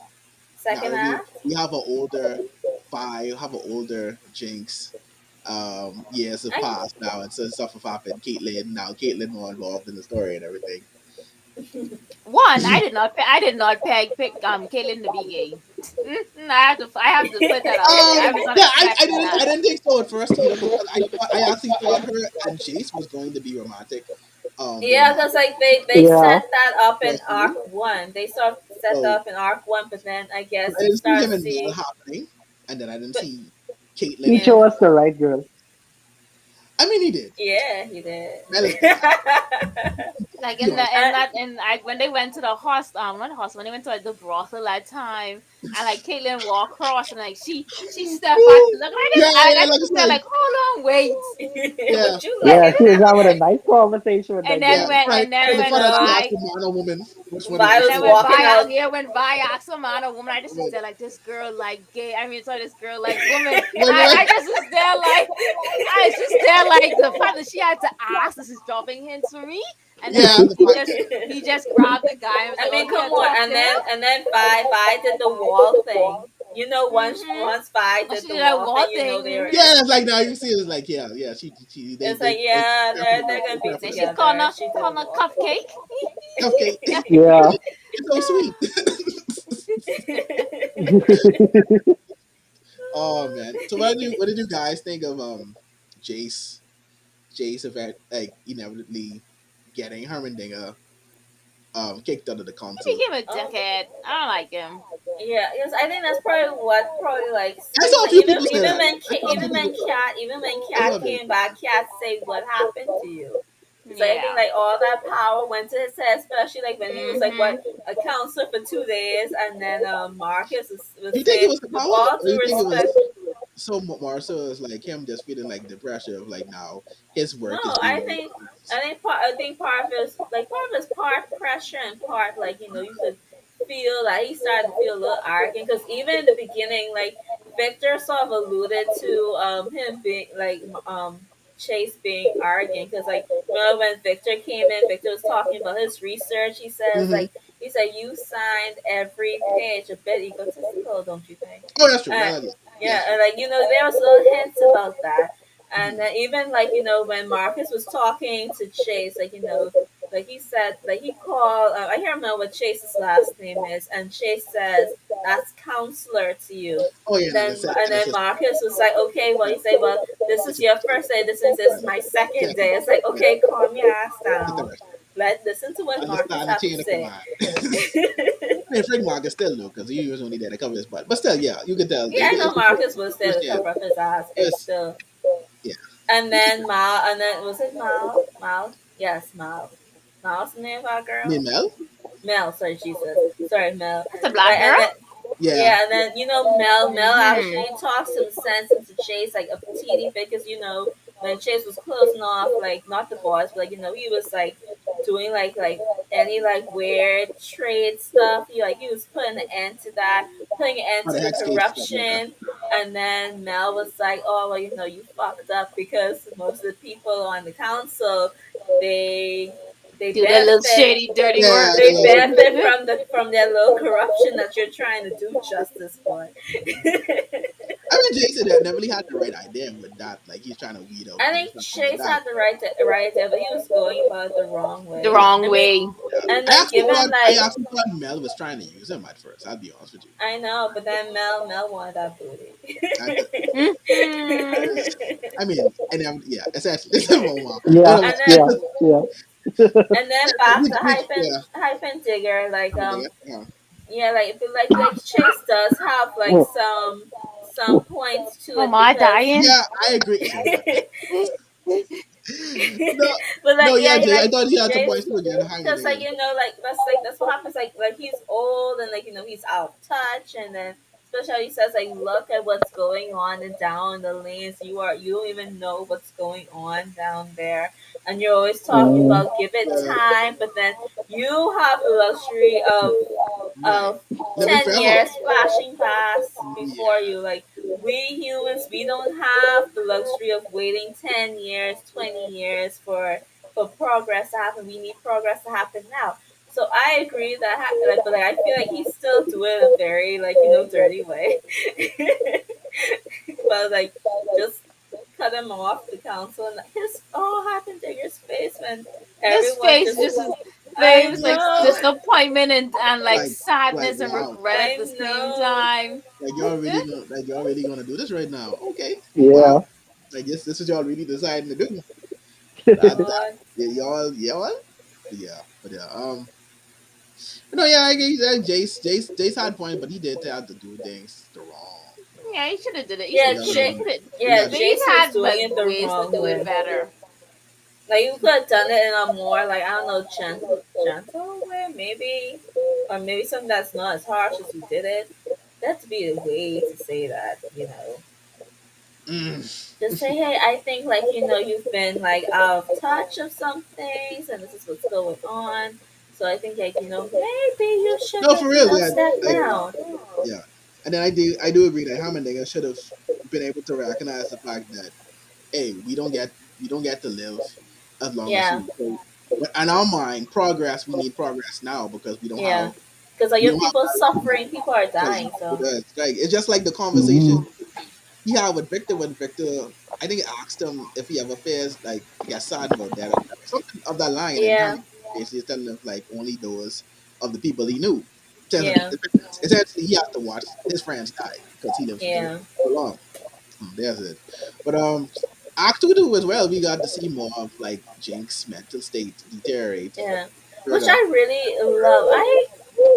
Now second that half, we have an older have an older Jinx. Years have I passed now, and so stuff have happened. Caitlyn more involved in the story and everything. One, I did not pick Caitlyn to be gay. I have to put that out there. I was not Yeah, expecting I that. didn't think so at first either because I actually thought her and Chase was going to be romantic. When Yeah, because Marcus like they Yeah. set that up in first arc movie. one. They sort of set So that up in arc one, but then I but guess I you didn't see start him and Mel seeing, happening, and then I didn't but see Caitlyn He and yeah, chose Mel. the right girl. I mean, he did. yeah, he did. Mel is bad. Like You in know, the in And that in like when they went to the not the hostel, when they went to like the brothel that time, and like Caitlyn walked across and like she stepped back to look, and yeah, I yeah, like just it's felt like like, hold on, wait. yeah, would you look Yeah, at she was that? having a nice conversation with And that yeah. then girl. when Right, and right then in You when front of the know, Vi actual man or woman, which one is Vi which and was then one? when walking Vi out. yeah, when Vi asked a man or woman, I just was Right. there like this girl like gay. I mean sorry, this girl like woman. When I just was there like I was just there like the fact that she had to ask, this is dropping hints for me. And then yeah, like the fact, he just grabbed the guy and was I like, oh, mean, here, come on, talk to him. and then Vi did the wall thing. You know, Mm-hmm. once Vi Oh, did she the did that wall thing, wall you know thing. they were. yeah, it's like now you see it's like yeah, she It's like yeah, they're gonna be careful And with she's that. calling together. her She did a calling her wall cupcake. Okay, Yeah. it's so sweet. thing. Oh man. So what did you guys think of Jace Jace event like inevitably getting Hermandinger kicked out of the He council? became a um, dickhead. I don't like him. yeah, yes, I think that's probably what probably like I because saw a like, few people say that. I saw a few people Even when I saw Cat a few came back, Cat say what happened to you. So I think Yeah. like all that power went to his head, especially like when he was like Mm-hmm. what a counselor for 2 days, and then Marcus was you think it saying was the with power all or due you think it respect. was so more so it's like him just feeling like the pressure of like now his No, work is being recognized. I think part of it is like part of it is part pressure and part like you could feel like he started to feel a little arrogant because even in the beginning, like Victor sort of alluded to him being like Chase being arrogant because like remember when Victor came in, Victor was talking about his research. Mm-hmm. He said you signed every page a bit egotistical, don't you think? Oh, that's true. Uh, Yeah, yeah, that's true. and like there was little hints about that, and then even like when Marcus was talking to Chase, like like he said, like he called. I can't remember what Chase's last name is, and Chase says that's counselor to you. Oh yeah, no, And that's then just Marcus was like, okay, well, he said, well, this is it's your first day. This is my yeah, second day. It's like, yeah, okay, calm your ass it's down. interesting. Let listen to what Marcus Understand the have to chain of say. command. I mean, Frank Mark is still low because he was only there to cover his butt, but still, yeah, you could tell. Yeah, I know Marcus was there First, to yeah, cover up his ass, but first, still. yeah. And then Mal, and then was it Mal? Mal? Yes, Mal. Mal's the name of our girl? Me and Mel, Mel, sorry, Jesus. Sorry, Mel. That's a black Like, girl. and then, yeah, yeah, and then, Mel Mm-hmm. actually talks some sense into Chase, like a teeny bit, because, when Chase was closing off, like, not the boys, but, like, he was, like, doing, like, any, like, weird trade stuff. He was putting an end to that, putting an end for the to the hex cage stuff, yeah. corruption. And then Mel was like, oh, well, you fucked up because most of the people on the council, they, they Do that little benefit shady, dirty Yeah, work. they the benefit from their little corruption that you're trying to do justice for. I mean, Jason had never really had the right idea with that. Like he's trying to weed out I things think that come with Chase that. had the right idea, but he was going about it the wrong The way. wrong I mean, way. Yeah. and then given I like actually thought Mel was trying to use him at first. I'll be honest with you. I know, but then Mel wanted that booty. I, th- Mm-hmm. I mean, and then, yeah, essentially, it's a wow. Yeah. and then Yeah. Yeah. and then back to Yeah, hyphen digger, like yeah. yeah, like but like Chase does have like Oh, some points to Oh it my because dying. Yeah, I agree. Oh my god. No, but no, like yeah, yeah, Jay. I like thought he had some Chase, points too again. Hang with because like it. that's what happens. Like he's old and like he's out of touch, and then especially he says like look at what's going on and down the lanes. You don't even know what's going on down there, and you're always talking mm, about give it Yeah, time, but then you have the luxury right. of Living 10 years forever. flashing past before Yeah. you. Like we humans, we don't have the luxury of waiting 10 years, 20 years for progress to happen. We need progress to happen now. So I agree that but like I feel like he's still doing it a very like dirty way. But like just cut him off the council and his happened to your face when His everyone face just just is. I face, like know. disappointment and like like sadness and wow, regret at I the same know. time. like y'all really gonna do this right now? Okay, Yeah. wow. I guess this is y'all really deciding to do. That God. yeah, y'all. But yeah. No, yeah, I guess Jace had point, but he did have to do things the wrong, the wrong Yeah, he way. should have did it. We Yeah, gotta He be, Jake. could have. we Yeah, got But he Jace was had doing like it the ways to wrong do it way. better. Like you could have done it in a more like I don't know gentle way, maybe, or maybe something that's not as harsh as you did it. That'd be a way to say that, you know. mm, Just say, hey, I think like you've been like out of touch of some things, and this is what's going on. So I think like maybe you should no, for like real, yeah, step like down. yeah. And then I do agree that Hammond should have been able to recognize the fact that hey, we don't get to live as long as Yeah, you. So, but in our mind, progress we need progress now because we don't yeah. have Because like we your don't have people suffering, people are because dying. So it's just like the conversation Mhm. he had with Victor when Victor I think he asked him if he ever fears like he got sad about that or whatever. Something of that line and yeah, Hammond basically is telling him like only those of the people he knew. Telling yeah, essentially he has to watch his friends die because he lived yeah, so long. There's it. But Act Two as well, we got to see more of like Jinx's mental state deteriorate yeah. Which further. I really love.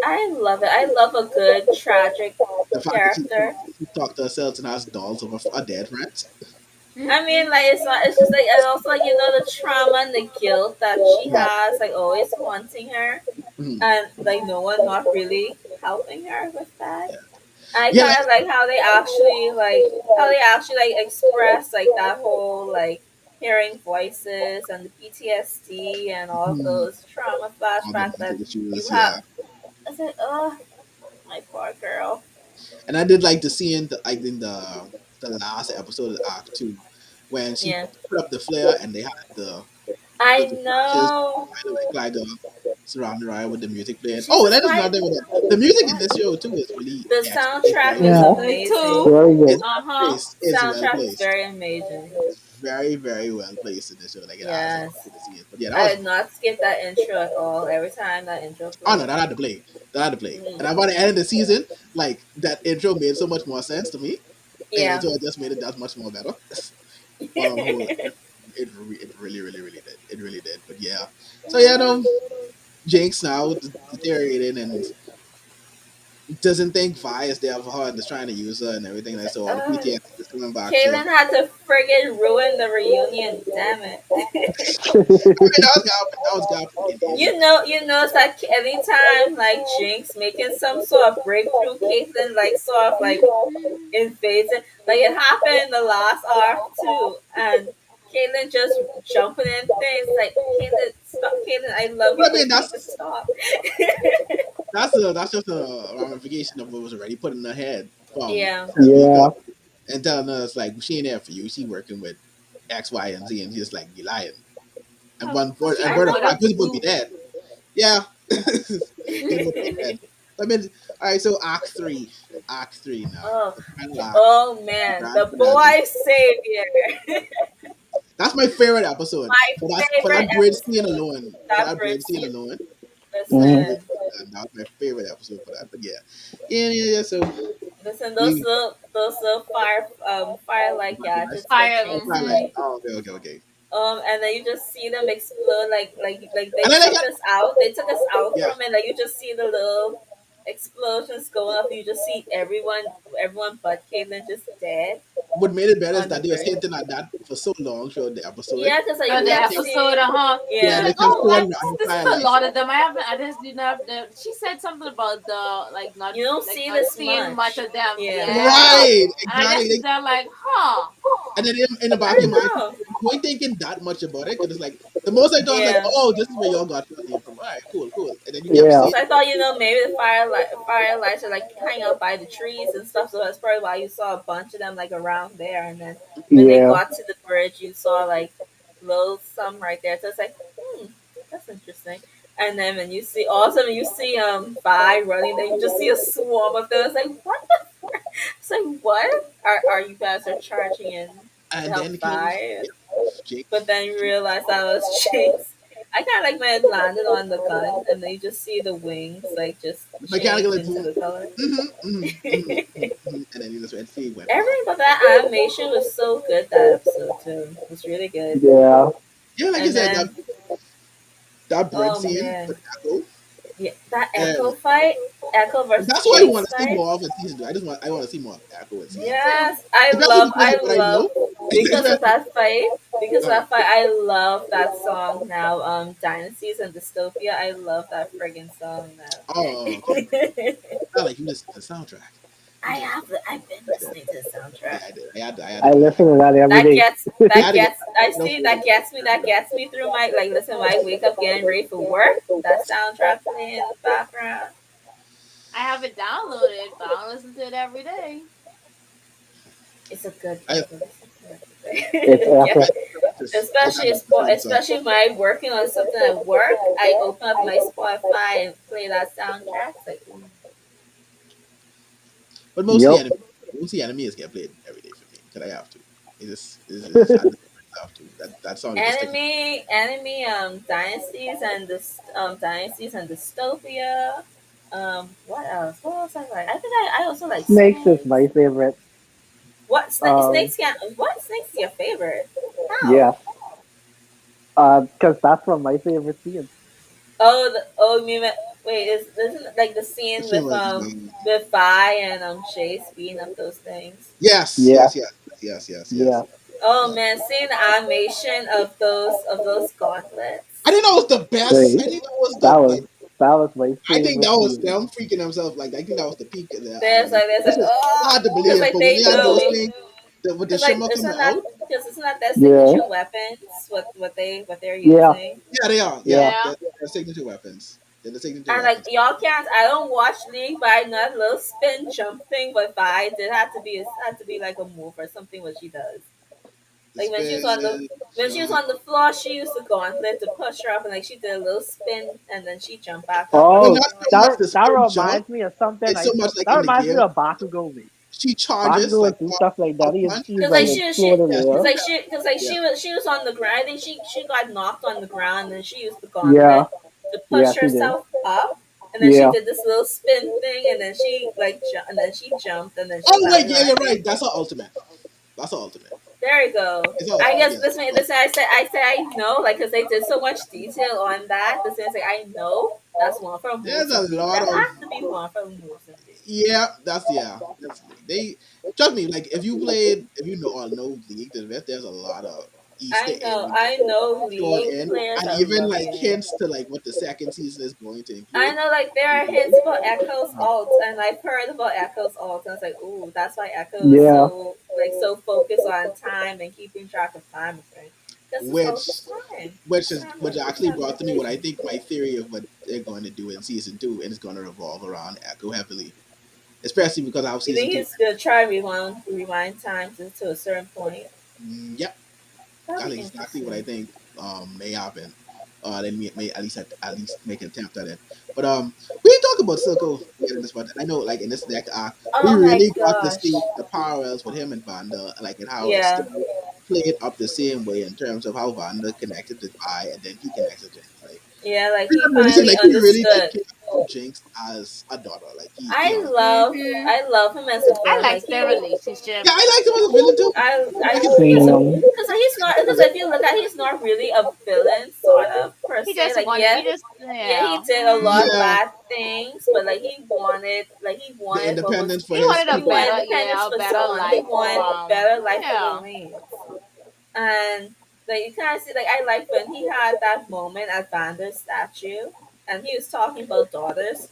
I love it. I love a good tragic The fact that character. she talked to herself and has dolls of a dead friends. I mean, like it's not. It's just like and also like the trauma and the guilt that she Yeah. has, like always haunting her, Mhm. and like no one not really helping her with that. Yeah. I Yeah. kind of like how they actually like express like that whole like hearing voices and the PTSD and all of Mhm. those trauma All the flashbacks that mental you issues, have. yeah. I said, oh, my poor girl. And I did like the scene like in the last episode of Act Two when she Yeah, put up the flare and they had I the flashes know. like surrounding Ryan with the music playing. She's Oh, and just that is like, another thing with the music in what? this show too is really The excellent. It's soundtrack very is well Yeah. Me amazing. too. Very good. it's Uh huh. it's well Soundtrack is placed. very amazing. It's very, very well placed in this show. Like it adds a lot Yes. to the scenes. But yeah, that I was did not skip that intro at all. Every time that intro oh no, played. that had to play. That had to play. And Mm. by the end of the season, like that intro made so much more sense to me. And Yeah. so it just made it that much more better. Whole it really, really, really did. It really did. But yeah. So yeah, no, Jinx now deteriorating and doesn't think Vi is there for her and is trying to use her and everything. Like so all the uh, PTSD is coming back to her. Kaylin had to friggin' ruin the reunion. Damn it. I mean that was God from the beginning. You notice that anytime like Jinx making some sort of breakthrough, Caitlyn like sort of like invades it. Like it happened in the last arc too, and Caitlyn just jumping in things like Caitlyn stop, Caitlyn, I love But you, I mean but you need to stop. that's just a ramification of what was already put in her head from Yeah, the week Yeah. up and telling us like she ain't there for you. She working with X, Y, and Z, and just like you lying. And one Cause she and I bird of would know. fact, have this would be too. dead. Yeah, it would be dead. I mean, all right. So Act 3 now. Oh, The final act, oh the man, grand the finale. boy savior, That's my favorite episode. my For favorite that bridge scene episode. alone. For That that bridge bridge scene scene. alone. For that Mhm. bridge Listen, scene, that was my favorite episode for that. But yeah, yeah. So listen, we those little firelight gadgets for Fire. oh, Jinx, Twilight. right? Mm-hmm. Oh, okay. And then you just see them explode like they And then I took got us out. They took us out yeah. from it. Like you just see the little explosions going up. You just see everyone but Caitlyn just dead What made it better is on the that they was bridge. hinting at that for so long throughout the episode. Yeah, because like Oh, you the And they kept kept episode, seeing, I was yeah, yeah, they like, kept oh, showing like random this is a firelights. lot of them. I just didn't have the. She said something about the you don't like see not this seeing much much. of them. Yeah, Yeah, Right, and I just exactly. sit there like, huh. And then in the back of I your mind, know. you ain't thinking that much about it because it's like the most I thought was like, Yeah. oh, this is where y'all got your name from. All right, cool. And then you kept Yeah. seeing So I thought maybe the firelights are like hanging out by the trees and stuff. So that's probably why you saw a bunch of them like around there. And then when they Yeah. got to the bridge, you saw like little some right there. So it's like, that's interesting. And then when you see also when you see Vi running, then you just see a swarm of them. It's like what the? It's like what are you guys are charging in to and help then came Vi? yeah, Jake. But then you realize that was Chase. I kind of like when it landed on the gun, and then you just see the wings like just Mechanical change like into boom. the color. And then you just went see went off. Everything about that animation was so good that episode too. It was really good. Yeah. Yeah, like I And said, then that bridge oh scene man, with Echo, yeah, that and Echo fight, Echo versus that's why I want Jinx to see fight. more of in season 2. I want to see more of Echo in season 2, Yes, especially because I of what I love know. because of Especially, that fight. Because of uh, that fight, I love that song now. Dynasties and Dystopia. I love that friggin' song oh, now. okay. Not like you listen to the soundtrack. You just I've been I did. listening to the soundtrack. Yeah, I did. I had to I go back. listen to that every day. I had to get I no see feeling. that gets me through my like listen when I wake up getting ready for work. That soundtrack playing in the background. I have it downloaded, but I don't listen to it every day. It's a good I thing to listen to It's every day. I epic. just I got so Especially when I'm working on something at work, I open up my Spotify and play that soundtrack. It's like, ooh. but Yep. mostly anime is get played every day for me because I have to. It's just I just have to. That song is just sticking. Dynasties and Dystopia. What else? What else I like? I think I also like Snakes is my Snakes. favorite. Um, Snakes is your favorite? yeah. How? Because that's from my favorite scene. You mean wait, isn't it like the The scene scene was with Vi and Chase beating up those things? yes, Yeah. yes. Yeah. Oh Yeah. man, seeing the animation of those gauntlets. I think that was the best. Right. I think that was That the was like. that was my I think favorite that was scene. them freaking themselves. Like I think that was the peak of the animation. There's This like is oh, hard to because believe, like but when they they had those know, things with the because like shimmer coming out, isn't that their Yeah. signature weapons? What they're Yeah. using? yeah, they are. Yeah, Yeah. Yeah. they're signature weapons. They're the signature And like weapons. y'all can't. I don't watch League, but I know that little spin jump thing. But Vi did have to be like a move or something. What she does, The like spin, when she was jump. on the floor, she used the gauntlet to push her up, and like she did a little spin, and then she jumped back up. I Well, was Oh, like, not oh so my much that the god. that spin jump. reminds me of something It's so like much like that in the reminds me game. of Bakugo. Me. She charges Bakugo like would do stuff like up that. punch, She's Cause like like and exploded yeah, there. yeah. she was on the ground. I think she got knocked on the ground, and then she used the Yeah. gauntlet to Yeah, push she did. herself up, and then she Yeah. did this little spin thing, and then and then she jumped, and then she Oh wait, landed yeah, on. I you're think right. That's her ultimate. That's her ultimate. there you go. It's her I ultimate. guess Yes. I said I know, like, cause they did so much detail on that. This is like I know that's one of her There's moves a indeed. lot That of has to be one of her moves indeed. yeah. That's they. Trust me. Like if you know or know League, there's a lot of Easter eggs I know thrown League in, players and are even like loving it. hints to like what the second season is going to I include. know, like there are hints about Echo's alt, and I've heard about Echo's alt, and I was like, "Ooh, that's why Echo is Yeah. so focused on time and keeping track of time and things. Because his alt which is time. which It's actually time brought to me what I manipulation. think my theory of what they're going to do in season 2, and it's going to revolve around Echo heavily, especially because how You season think 2. he's gonna try rewind time to a certain point? Yep, That'll that's be exactly what I interesting. think may happen. They may at least make an attempt at it. But we didn't talk about Circle yet in this one. I know, like in this next arc, we Oh my really got to gosh! see the parallels with him and Vanda, like and how it's Yeah, still played up the same way in terms of how Vanda connected to Vi and then he connects to Jinx. Like yeah. Like we he can really say, finally like he really like understood. cares about Jinx as a daughter. Like he honestly. Mm-hmm. I love him as a I villain. Like liked their he relationship. Yeah, I liked him as a villain too. I Like his because Same. he's not because if you look at he's not really a villain sort of per He se just like wanted. He just he yeah. did a lot of yeah, bad things but he the wanted what was independence for He his wanted a he people. wanted better, independence yeah, a for his better son he life for wanted better life for yeah. Louise and like you kind of see like I like when he had that moment at Vander's statue and he was talking about daughters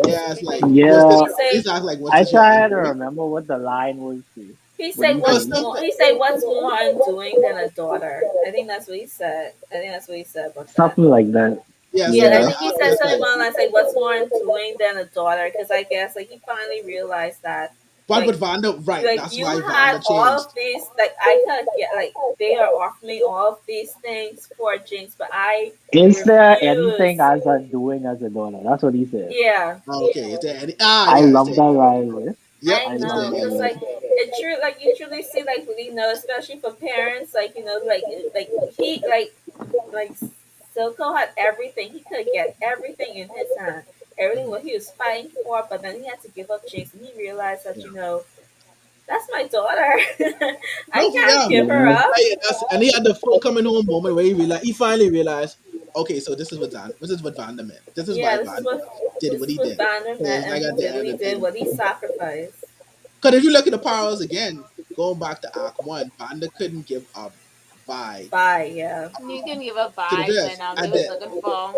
Yeah, it's like specifically what's this? Yeah. he say He's asked like, "What's I this? Your try to undoing?" remember what the line was to He what said, you It was saying. something. what's more undoing than a daughter?" I think that's what he said. I think that's what he said about that. Something like that. Yeah, Yeah, I Yeah. something. think he said It's something like, along the lines like, "What's more undoing than a daughter?" Because I guess like he finally realized that but like with Vanda, right? like That's you why had Vanda all of changed. these like I could get like they are offering me all of these things for Jinx, but I Is there anything refuse. as undoing as a donor? That's what he said. Yeah, Okay, is there any? Ah, I yeah, is love there? that line. Yep, I I is love there know, that cause any? like line. it true, like you truly see, like especially for parents, like like he like Silco had everything. He could get everything in his hand, everything Mhm. what he was fighting for. But then he had to give up Jinx, and he realized that Yeah. that's my daughter. I No, can't yeah. give her Yeah. up. Like, and he had the full coming home moment where he finally realized, okay, so this is what Vanda meant. This is why Yeah, this is Vanda what did this what is he what did. Banner meant, Because and like he at the did end what of he the day, did, what he sacrificed. because if you look at the powers again, going back to Arc One, Vanda couldn't give up Vi Bye, yeah. You can give up to the vibes when dress, they and was then looking for.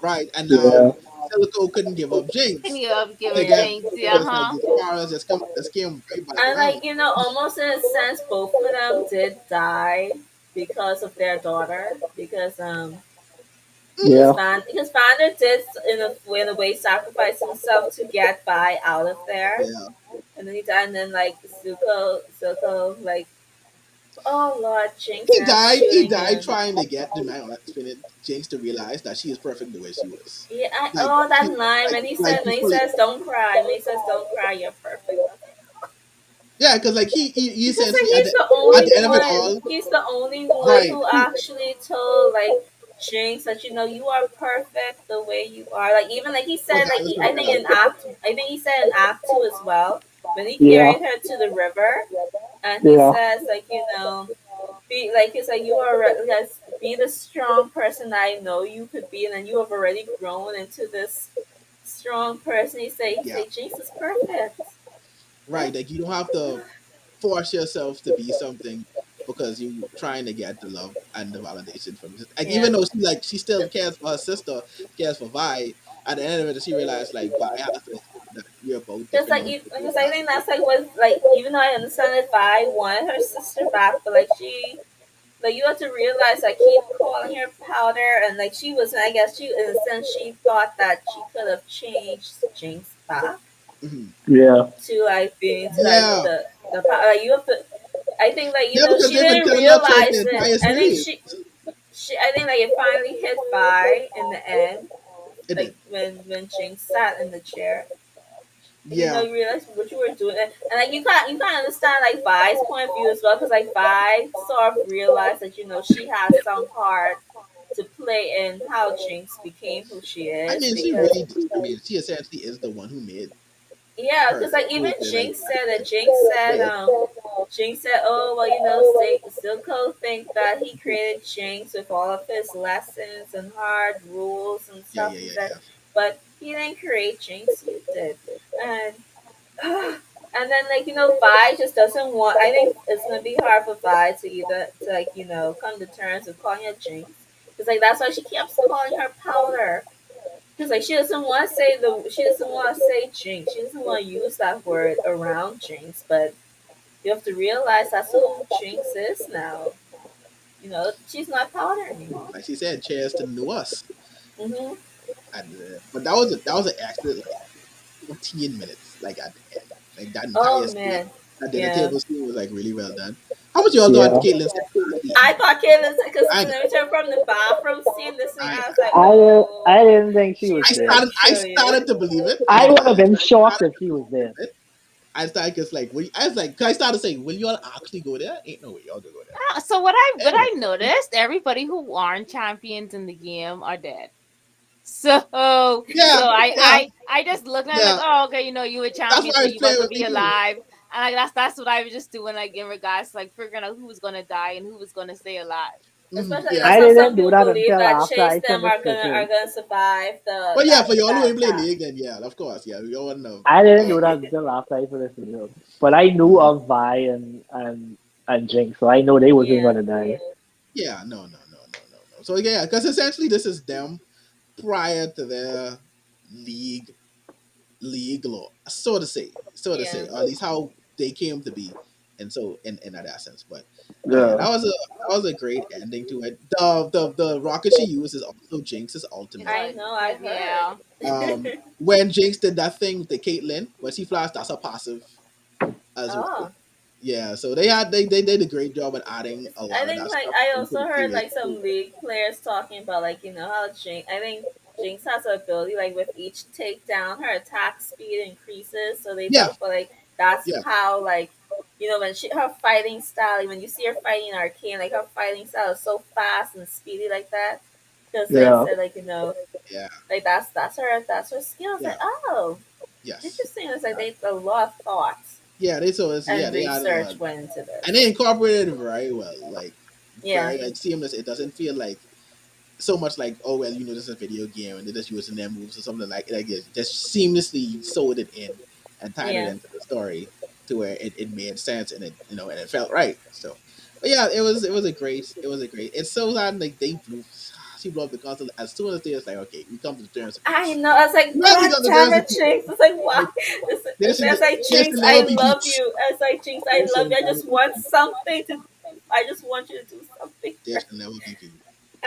right, and now Yeah. Silico couldn't give up Can Jinx give up to giving get. Yeah. Jinx, So yeah, it's like huh? these powers just came right back And around. like, almost in a sense both of them did die because of their daughter. Hmm. Because Vander did in a way sacrifice himself to get by out of there. Yeah. And then he died, and then like Zuko like, oh Lord, Jinx ends up He shooting died him. trying to get the man Spinning Jinx to realize that she is perfect the way she was. Yeah, Like, that line when he before, says don't cry, when he says don't cry, you're perfect. yeah, because like he Because like essentially at only the end of it one, all, he's the only one right? who actually told like Jinx that you are perfect the way you are. Like even like he said like Regardless of I what think else. I think he said in Act Two as well when he Yeah. carried her to the river and he Yeah. says like be like he's like you are yes, be the strong person I know you could be, and then you have already grown into this strong person. He Yeah, say Jinx is perfect. right. Like you don't have to force yourself to be something because you trying to get the love and the validation from like Yeah. even though she still cares for her sister, cares for Vi. At the end of it, she realized like Vi has to accept that we're both Just different like individuals. because I think that's like what like even though I understand if I wanted her sister back, but like like you have to realize I keep calling her powder, and like she was, I guess she in a sense she thought that she could have changed Jinx back Mhm. Yeah. to like being to like Yeah, the power. Like you have to. I think like yeah, because she they've been didn't telling her throughout the realize it. entire I think series. she I think like it finally hit Vi in the end, It like did. when Jinx sat in the chair. Yeah, You realize what you were doing, and like you can't understand like Vi's point of view as well, because like Vi sort of realized that she has some part to play in how Jinx became who she I is, mean, she because really did. I mean, she essentially is the one who made yeah, her because like who even is the like yeah, Jinx said, oh well, Silco think that he created Jinx with all of his lessons and hard rules and yeah, stuff. yeah, He yeah, said, yeah. but he didn't create Jinx, you did, and and then like Vi just doesn't want. I think it's gonna be hard for Vi to either to like come to terms with calling her Jinx, because like that's why she keeps calling her Powder, because like she doesn't want to say Jinx. She doesn't want to use that word around Jinx, but you have to realize that's who Jinx is now. She's not Powder anymore. Like she said, cheers to the new us. Hmm. And but that was an excellent like 15 minutes. Like at the end, like that entire Oh scene, man, that dinner yeah. table scene was like really well done. How much y'all thought Yeah. Caitlyn said at the I ending? thought Kayla's because I when we turned from the bathroom scene, this thing, I I was like, I oh, didn't think she was she's dead. gonna I kill you. started to believe it. I I ain't would gonna have lie. been I shocked started if she to was dead. believe it. I started just like, I was like, 'cause I started saying, will y'all actually go there? Ain't no way y'all gonna go So what there. I noticed, everybody who aren't champions in the game are dead. So Yeah, yeah, I just looked at it like, yeah. oh okay, you a That's champion, why I so was you playing must with be me too. alive. And like that's what I was just doing, like in regards to like figuring out who was gonna die and who was gonna stay alive. Especially Yeah. that's I how some didn't do people that believe until that after chase I them finished the are thing. gonna survive But yeah, for y'all who that ain't play attack. league, then yeah, of course, yeah, we all know. I didn't Uh, do that until after I finished the film. But I knew mhm. of Vi and Jinx, so I know they wasn't Yeah. gonna die. Yeah, no. So yeah, because essentially this is them prior to their league law, so to say, Yeah. or at least how they came to be, and so in that essence. But yeah, Yeah. that was a great ending to it. The rocket she used is also Jinx's It ultimate. I was, know, I yeah. heard. When Jinx did that thing with the Caitlyn, when she flashed, that's her passive as well. Oh. Yeah, so they did a great job at adding a I lot of think that like stuff I into also the heard series. like some league players talking about like how Jinx. I think Jinx has the ability like with each takedown, her attack speed increases. So they Yeah, talk about like that's yeah, how like when her fighting style, when you see her fighting in Arcane, like her fighting style is so fast and speedy like that. Because they Yeah. said like Yeah, like that's her skill. I was yeah, like, oh, yes, interesting. It's like they a lot of thoughts yeah. They so it's yeah and they had research went into and they this. incorporated it very well, like Yeah, very like seamless. It doesn't feel like so much like, oh well, this is a video game and they're just using their moves or something like it. Just seamlessly sewed it in and tied it yeah. into the story to where it made sense and it and it felt right. So, but yeah, it was a great. It's so sad like she blew up the console as soon as they was like, okay, we come to the terms of I peace. know. I was like, Now we God come to damn terms of it, peace. Jinx. It's like, why? Like, It's like, there Jinx, should I never be love peace. you. It's like, Jinx, I There love should you. I never just be want peace. something to. I just want you to do something. There should never be peace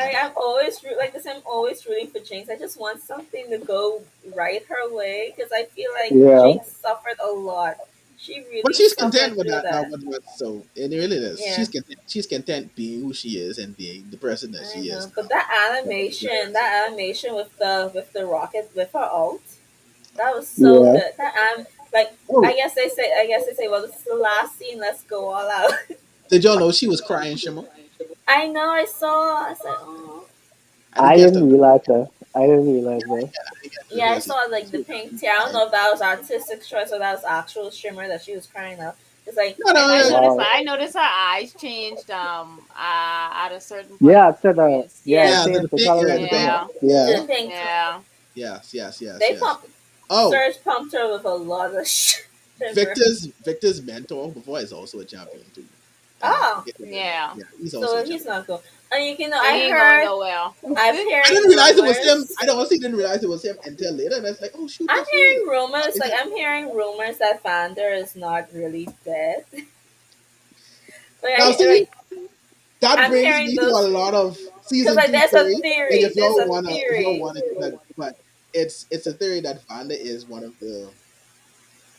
at I'm all. always like this. I'm always rooting for Jinx. I just want something to go right her way because I feel like Yeah. Jinx suffered a lot. She But really she's suffered content with through that now. that. So it really is. Yeah, She's content being who she is and being the person that I she is know. But now. that animation with the rocket with her ult, that was so Yeah. good. That like Oh, I guess they say, well, this is the last scene. Let's go all out. did y'all know she was crying, Shimmer? I know. I saw. I said, oh. I didn't I catch didn't that. realize that. I didn't realize that. I didn't Yeah, I catch that. saw like She the was pink actually tear. I don't crying. know if that was artistic choice or that was actual shimmer that she was crying out. It's like No, no, I no. noticed. Wow. I noticed her eyes changed. At a certain point. Yeah, it said yeah, it yeah, Yeah, changed the yeah, color the and pink. color. Yeah. to Yeah. the pink. Yeah. Yes, yes, yes, They yes. pumped Oh, Surge pumped her with a lot of shimmer. Victor's mentor before is also a champion too. I Oh, forget the name. Yeah. Yeah, he's also a so he's champion. not cool. And So he ain't going nowhere. I'm I hearing didn't realize it was him. rumors. I honestly didn't realize it was him until later. And I was like, oh shoot, I'm that's him. hearing rumors. Is Like it? I'm hearing rumors that Vander is not really dead. Now see, Like that I'm brings hearing me to a those lot of because season like two there's a theory. Like theory. There's a if y'all theory. wanna but it's a theory that Vanda is one of the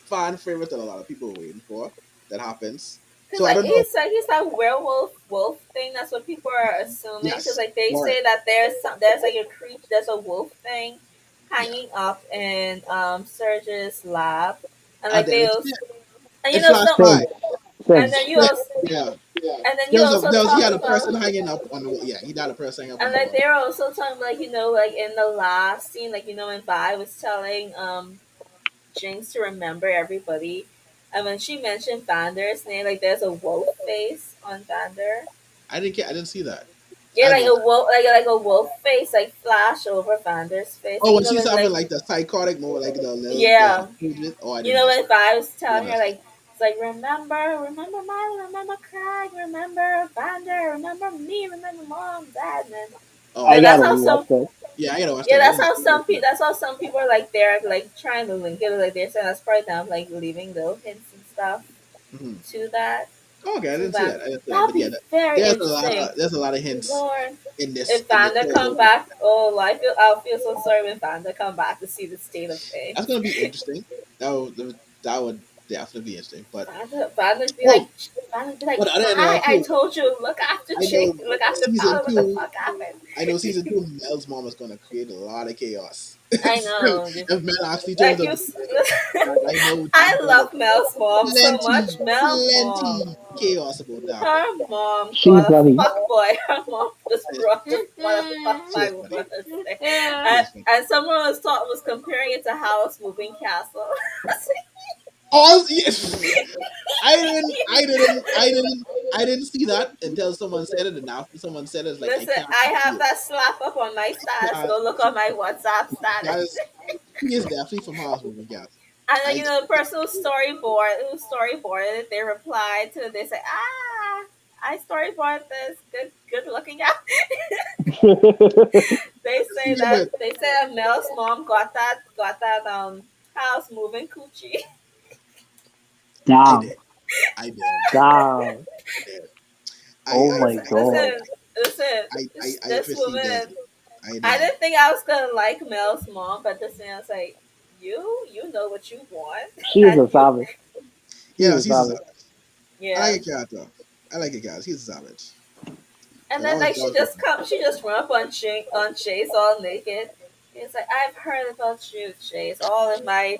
fan favorites that a lot of people are waiting for. That happens. Cause So I like don't know. he's that werewolf wolf thing. That's what people are assuming. Cause Yes, like they Lord. say that there's like a creature, there's a wolf thing Yeah. hanging up in Surge's lab, and And like then they also and it flashed some by. Same. and Same. then you But also yeah, he talk had a about person hanging up on the wall. Yeah, he had a person hanging up on and the like wall. they're also talking like like in the last scene like when Vi was telling Jinx to remember everybody. And when she mentioned Vander's name, like there's a wolf face on Vander. I didn't see that. Yeah, I like didn't. a wolf, like a wolf face, like flash over Vander's face. Oh, Like when she's having like like the psychotic mode, like the yeah, oh, I didn't miss when that. Vi was Yeah, telling her miss that. like it's like remember Molly, remember Craig, remember Vander, remember me, remember mom, dad, man. Oh, I And okay. that's gotta how rewatch some that. Yeah, I gotta watch yeah, that. that's how some people. That's how some people are like they're like trying to link it. Like they're saying that's probably them like leaving little hints and stuff Mm-hmm. to that. Oh, okay, I To didn't see that. that. I didn't see that. That'd But yeah, be very interesting. there's a lot of hints Lord, in if this Vanda show. come back, oh, I'll feel so sorry when Vanda come back to see the state of things. That's gonna be interesting. That would definitely be interesting. But Vanda be like, oh, Vanda be like, but other than Vi, that I too, told you, look after I Chick, know look after season Paula. What the two. fuck happened? I know season two. Mel's mom is gonna create a lot of chaos. I So, know. if Mel actually turns Like up, you, I know there's I gonna love Mel's mom so much. Mel's mom. plenty chaos about to happen. Her mom She's got a funny. fuck boy. Her mom just wanna fuck She my is woman. funny. Yeah. She is funny. And someone was comparing it to House Moving Castle. Oh, yes. I didn't see that until someone said it, and after someone said it, it's like I Listen, can't I see have it. that slap up on my status. Yeah, Go look on my WhatsApp status. guys, he is definitely from House Moving Guys. And then, I the person who storyboarded it, they replied to it. They say, "Ah, I storyboarded this. Good looking out." see it, but They say that Mel's mom got that house moving coochie. I Damn. did, I did, Damn. I did. Oh I my god. Listen. I This officially did. woman. I I did. didn't think I was gonna like Mel's mom, but this thing I was like, you know what you want, She is and a you savage. She Yeah, is a he's a savage. savage. I yeah. like a character. I like a guy. He's a savage. And So that then was like that was good. she just run up on Chase all naked. It's like I've heard about you, Chase, all in my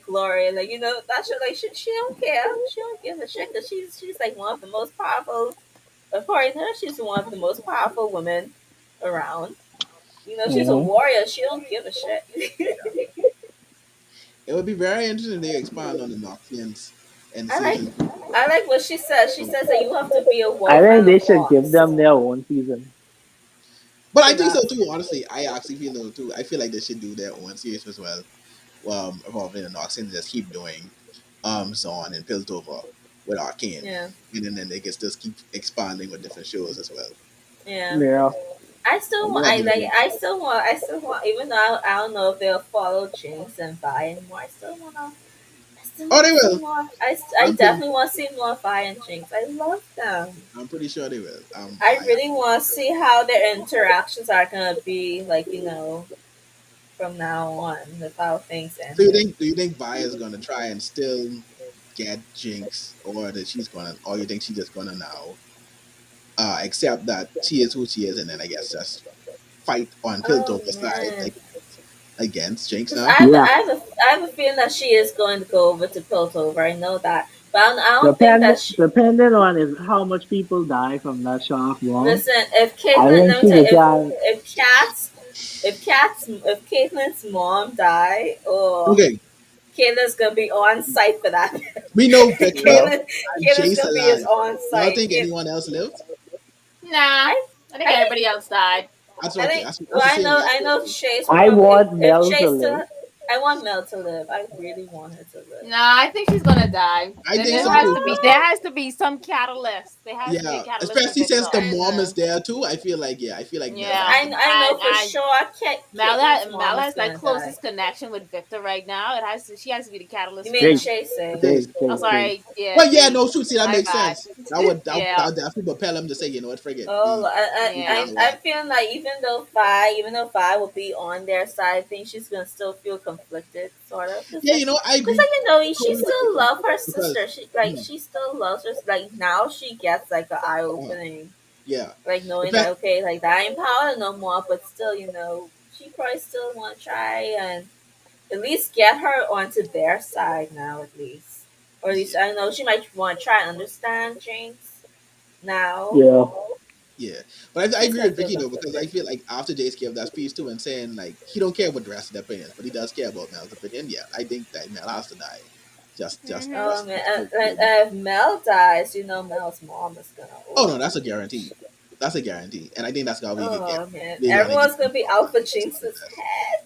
glory. Like that shit. Like she don't care. She don't give a shit because she's like one of the most powerful. According to her, she's one of the most powerful women around. You know, she's a Mm-hmm. warrior. She don't give a shit. It would be very interesting if they expand on the Noxians in I like, season I like what she says. She two. says that you have to be a I wolf think and a they should give fox them their own season. But I to think so last. too. Honestly, I actually feel so too. I feel like they should do their own series as well. Involving the Noxians, just keep doing Zon and Piltover with Arcane, Yeah, and then they can just keep expanding with different shows as well. yeah. Yeah. I still I want. know that I they like. do. I still want. I still want. Even though I don't know if they'll follow Jinx and Vi anymore. I still wanna. I still Oh, want they to see will. more. I I'm pretty. definitely want to see more Vi and Jinx. I love them. I'm pretty sure they will. I really want to see how their interactions are gonna be. Like from now on, with how things So you ended. think? Do you think Vi is gonna try and still get Jinx, or that she's gonna, or you think she's just gonna now accept that she is who she is, and then I guess just fight on Oh Piltover's side man. against Jinx Because now? Yeah. I have a feeling that she is going to go over to Piltover. I know that, but I don't think Depend that she. depending on is how much people die from that shaft wall. Listen, if I Caitlyn, think let me she tell you, was trying. if Caitlyn's mom die, oh, Okay, Caitlyn's gonna be on site for that. we know Victor Yeah. and Caitlyn's Jace gonna be his alive. on Y'all site. think anyone else lived? Nah, I, I think I think everybody else died. That's I what think. that's Well, the same way I I feel know too. Chase will I probably. want If Mel to Chase live. still, I want Mel to live. I really want her to live. Nah, I think she's gonna die. I think There so has too. to be some catalyst. There has to be a Yeah, catalyst for especially since Victor. the I mom is know. there too. I feel like Mel Yeah, has to. I know for and sure. Caitlin's Mal mom is has that gonna die. closest connection with Victor right now. She has to be the You catalyst for mean Chase, him. chasing? chase, Chase. Oh, chase, chase. sorry, yeah, Well, yeah, no, Chase. shoot, see, that My makes bad. sense. Yeah, That would propel him to say, you know what, forget Oh, me. Now yeah. I'm what? feeling like even though Fi will be on their side, I think she's gonna still feel conflicted, sort of, Yeah, I cause agree. like she Totally agree still with love her you. Because sister. mhm, She still loves her. Like now she gets like an eye uh, opening, yeah, like the knowing that fact, okay, like that ain't power no more, but still, she probably still want to try and at least get her onto their side now, at least. Or at least yeah, I know she might want to try and understand Jinx now. Yeah. yeah. But I She's agree gonna with feel Vicky though, because I conflicted. feel like after Jace gave that speech too and saying like he don't care what the rest of their opinions, but he does care about Mel's opinion. Yeah, I think that Mel has to die. Mhm. Man, Just if Mel dies, Mel's mom is gonna. oh no, Oh, that's a guarantee. That's a guarantee, and I think that's how we could get. oh man, They're gonna get everyone's gonna be out for Jinx's head.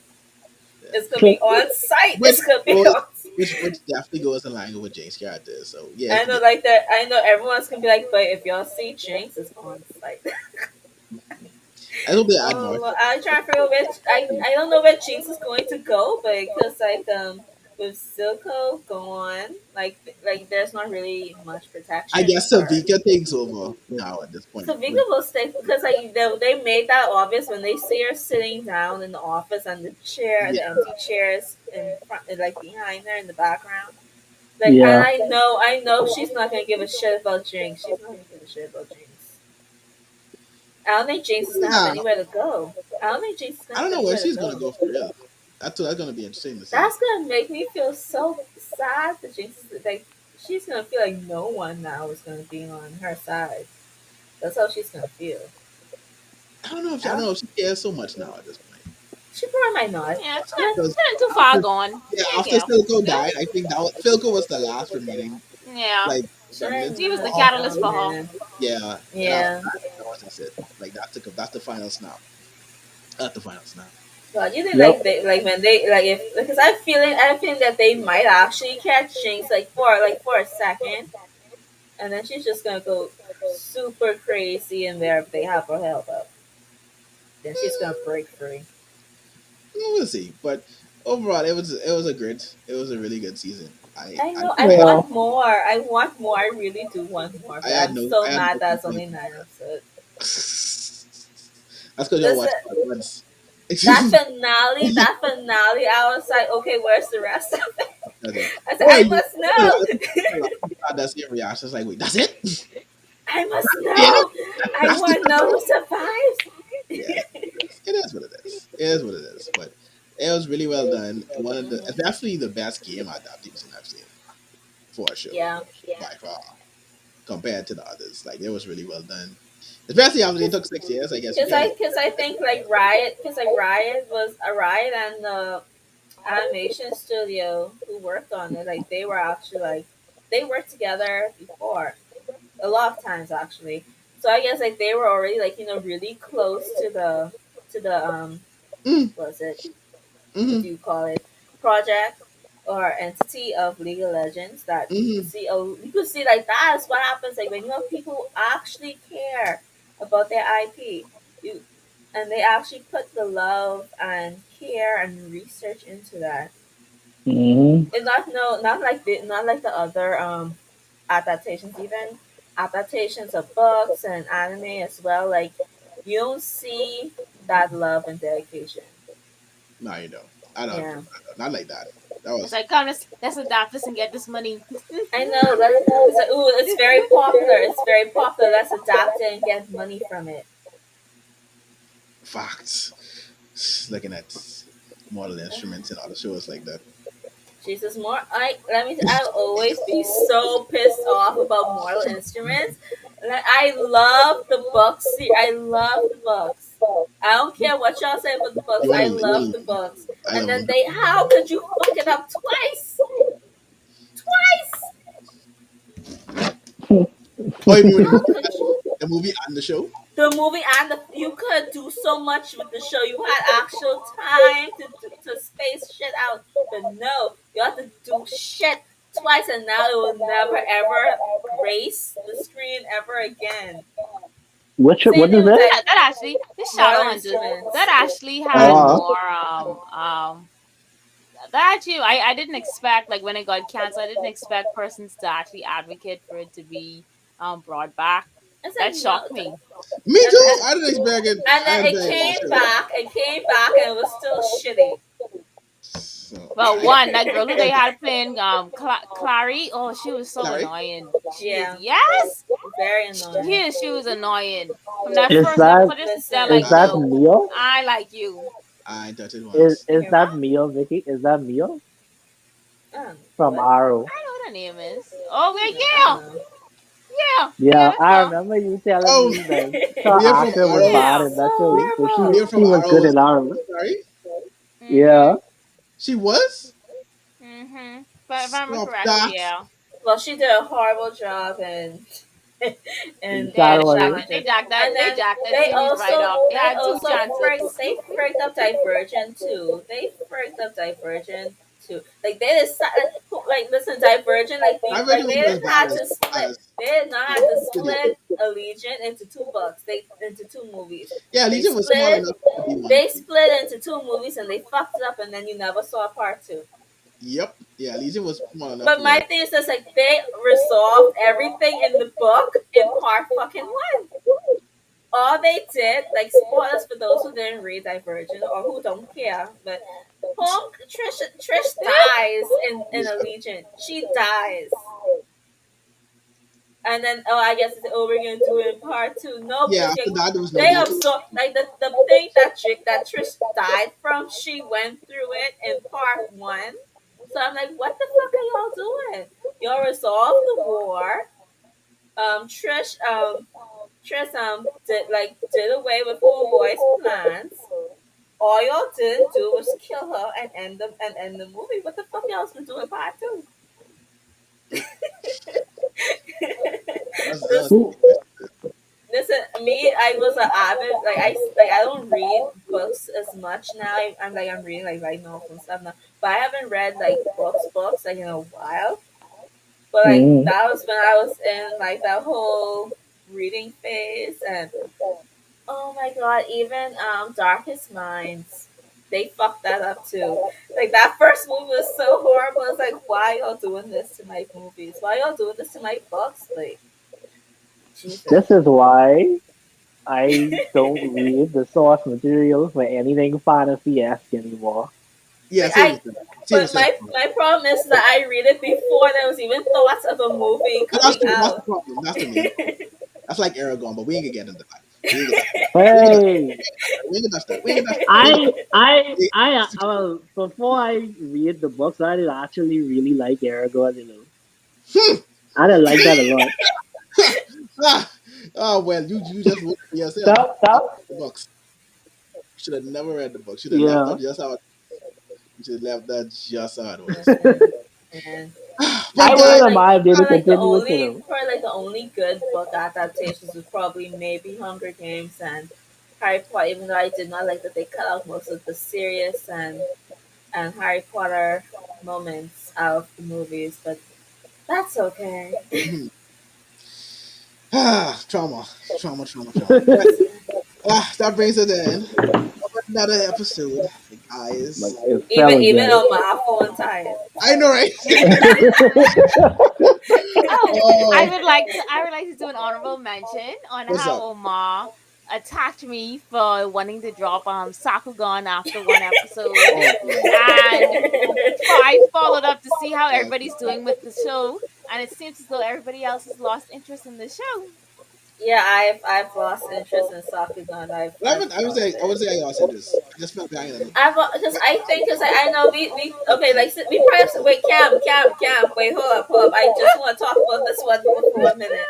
yeah. It's gonna be on site. Which It's gonna be goes, on. which definitely goes in line with James' character. So yeah, it I could know, be. like that. I know everyone's gonna be like, but if y'all see Jinx, it's on site. I hope they add Oh, more. well, I'm trying to figure out which I don't know where Jinx is going to go, but because with Silco gone, there's not really much I protection guess for. Savika takes over now at this point. So Vika will stay because they made that obvious when they see her sitting down in the office and Yeah, the empty chairs in front, like behind her in the background. Like, and Yeah. I know she's not gonna give a shit about Jinx. She's not gonna give a shit about Jinx. I don't think Jinx is gonna have nah, anywhere to go. I don't think Jinx is gonna I don't have know where anywhere to she's gonna go. go for real. That's gonna be interesting to see. That's gonna make me feel so sad that Jinx is like she's gonna feel like no one now is gonna be on her side. That's how she's gonna feel. I don't Yeah, know if she cares so much now at this point she probably might not. Yeah, Yeah, because it's not too far after gone. yeah She after didn't care. Silco died, I think Philco was the last remaining Yeah, like I remnant he was of the know. the catalyst Oh group. for her. man. Yeah, and after Yeah. that was just it. Like that's the final snap. That's the final snap. God, you think Yep. like when they like if because I feel that they might actually catch Jinx like for a second, and then she's just gonna go super crazy in there if they have her help up. Then she's gonna break free. We'll see. But overall, it was a really good season. I know. I Yeah. want more. I want more. I really do want more. But I'm so I had mad no that it's only complaints. 9 episodes. That's because y'all Listen, watched it at once. that finale, I was like, okay, where's the rest of it? That's it. I said, Well, I must a know. lot of people had that same reaction. It's like, wait, that's it? I must Yeah, know. I that's the want to know who control. survives. Yeah, it is what it is. It is what it is. But it was really well done. One of the Mhm. definitely the best game adaptation I've seen for a show Yeah. by far compared to the others. Like it was really well done. Especially after they took 6 years, I guess you can. Cause I think like Riot, cause like Riot was a Riot and the animation studio who worked on it. Like they were actually like they worked together before a lot of times actually. So I guess like they were already like really close to the Mm, was it what mm-hmm, do you call it project or entity of League of Legends that you could mm-hmm. see. Oh, you could see like that is what happens like when you have people who actually care about their IP. You and they actually put the love and care and research into that. Hmm. It's not no not like the other adaptations, even adaptations of books and anime as well. Like you don't see that love and dedication. No, you don't. I don't. Yeah. Not like that. That It's was like, come, let's adopt this and get this money. I know that it's like, ooh, it's very popular. It's very popular. Let's adapt it and get money from it. facts. Looking at model instruments and other shows like that. Jesus, more. I'll always be so pissed off about Mortal Instruments. Like I love the books. See, I love the books. I don't care what y'all say about the books. You I won't. You love won't. the books. I And know. then how could you fuck it up twice? Twice? Oh, you mean with the How movie? could you? The movie and the show? The movie and you could do so much with the show. You had actual time to space shit out, but no, you have to do shit twice, and now it will never ever grace the screen ever again. Which Same what thing is with it? like That actually, this Mortal Shadowhunters, that Instruments. actually I had didn't know. Uh, more that actually I didn't expect, like when it got canceled, I didn't expect persons to actually advocate for it to be brought back. It's like That no, shocked me. Me and too. I didn't expect it. and I then didn't expect the show. it came back, and it was still shitty. So Well, I one, that girl who they had playing Clary, oh, she was so Larry. annoying. She is, Yeah, yes, very annoying. she was annoying. From that is first that episode, they're Listen, is like, that no, Mio? I like you. I thought it Is was. is you're that wrong. Mio, Vicky? Is that Mio from What? Arrow? I know what her name is. Oh, I yeah, don't know. Yeah, that's I her. remember you telling Oh, me that her Mia from accent was Arrow. bad It's in Yeah. so that show, so horrible. Mia from she was Arrow good was in Arrow. sorry. Yeah. Mhm. She was. Mhm. But if I remember Stop correctly, that. yeah. Well, she did a horrible job in In Yeah, in Shadowhunters. Shadowhunters, that and they then jacked that series right up. They had two chances. they fricked up Divergent too. They fricked up Divergent too. Like they decided, like listen, Divergent, I bet it they wasn't as didn't bad have to split. as They did not have to Studio. split Allegiant into two books. They into two movies. Yeah, They Legion was small split. enough to be one They movie. split into two movies and they fucked it up, and then you never saw part two. Yep. Yeah, Legion was small enough But to my where. thing is just like they resolved everything in the book in part fucking one. All they did, like spoilers for those who didn't read Divergent or who don't care, but Trish dies in Yeah. Allegiant. She dies. And then I guess it's oh we're gonna do it in part two. No, Yeah. because After that, there was no they need to. absorb like the thing that Trish died from, she went through it in part one. So I'm like, what the fuck are y'all doing? Y'all resolved the war. Trish did away with Homeboy's plans. All y'all didn't do was kill her and end the movie. What the fuck y'all was gonna do in part two? That This, was Who? listen, me, I was an avid I don't read books as much now. I'm reading like light novels and stuff now, but I haven't read like books like in a while. But like Mm. that was when I was in like that whole reading phase, and oh my god, even Darkest Minds, they fucked that up too. Like that first movie was so horrible. It's like, why y'all doing this to my movies? Why y'all doing this to my books? Like Jesus. This is why I don't read the source material for anything fantasy-esque anymore. yeah, Like same as that. Same but as that. my problem is that I read it before there was even thoughts of a movie And that's coming that's the out. problem. That's the main problem. That's like Aragon, but we ain't gonna get into that. We ain't gonna touch that. We ain't gonna touch Hey, that. We ain't gonna touch that. We ain't gonna touch that. We ain't gonna touch before I read the books, I did actually really like Aragorn. that. I did like that a lot. Ah, Oh well, you just wrote it yourself. That that The books. Should have never read the book. Should have left yeah. that just how it, you should have left that just how it was. Listen, and But I guys, wouldn't mind if they continue with it. Though. probably like the only good book adaptations was probably maybe Hunger Games and Harry Potter. Even though I did not like that they cut out most of the serious and Harry Potter moments out of the movies, but that's okay. mhm. Trauma, trauma, trauma, trauma. But that brings us to the end of another episode, Like guys. it fell Even again. on my phone tired. I know, right? Oh, Oh, I would like to do an honorable mention on what's how up? Omar attacked me for wanting to drop Sakugan after one episode, Oh man, and I followed up to see how oh, everybody's doing with the show, and it seems as though everybody else has lost interest in the show. Yeah, I've lost interest in Sakugan. I've dropped I would it. say I lost interest. I just felt behind a little. I've because I think because I know we okay like we probably have to, wait Cam wait hold up I just want to talk about this one for 1 minute,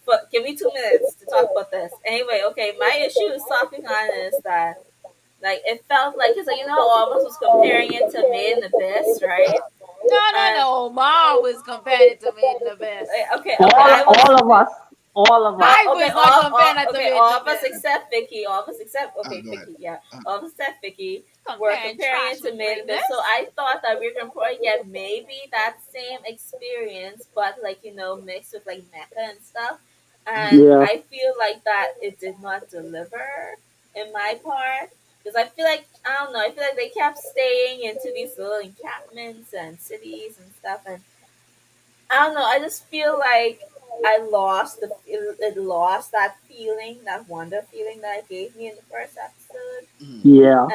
but give me 2 minutes to talk about this anyway. Okay, my issue with Sakugan is that like it felt like it's like you know how all of us was comparing it to Made in Abyss, right? No, no, And no. Omar was compared it to Made in Abyss. okay I was All of us. I was not comparing it to Made in all of us Abyss. except Vicky, all of us except okay Go ahead. Vicky, yeah, Uh, all of us except Vicky were Comparing comparing trash it to with Made in Abyss. So greatness. I thought that we were gonna probably get maybe that same experience, but like you know mixed with like mecha and stuff. And Yeah. I feel like that it did not deliver in my part because I feel like I don't know. I feel like they kept staying into these little encampments and cities and stuff, and I don't know. I just feel like I lost it lost that feeling, that wonder feeling that it gave me in the first episode, mhm. Yeah.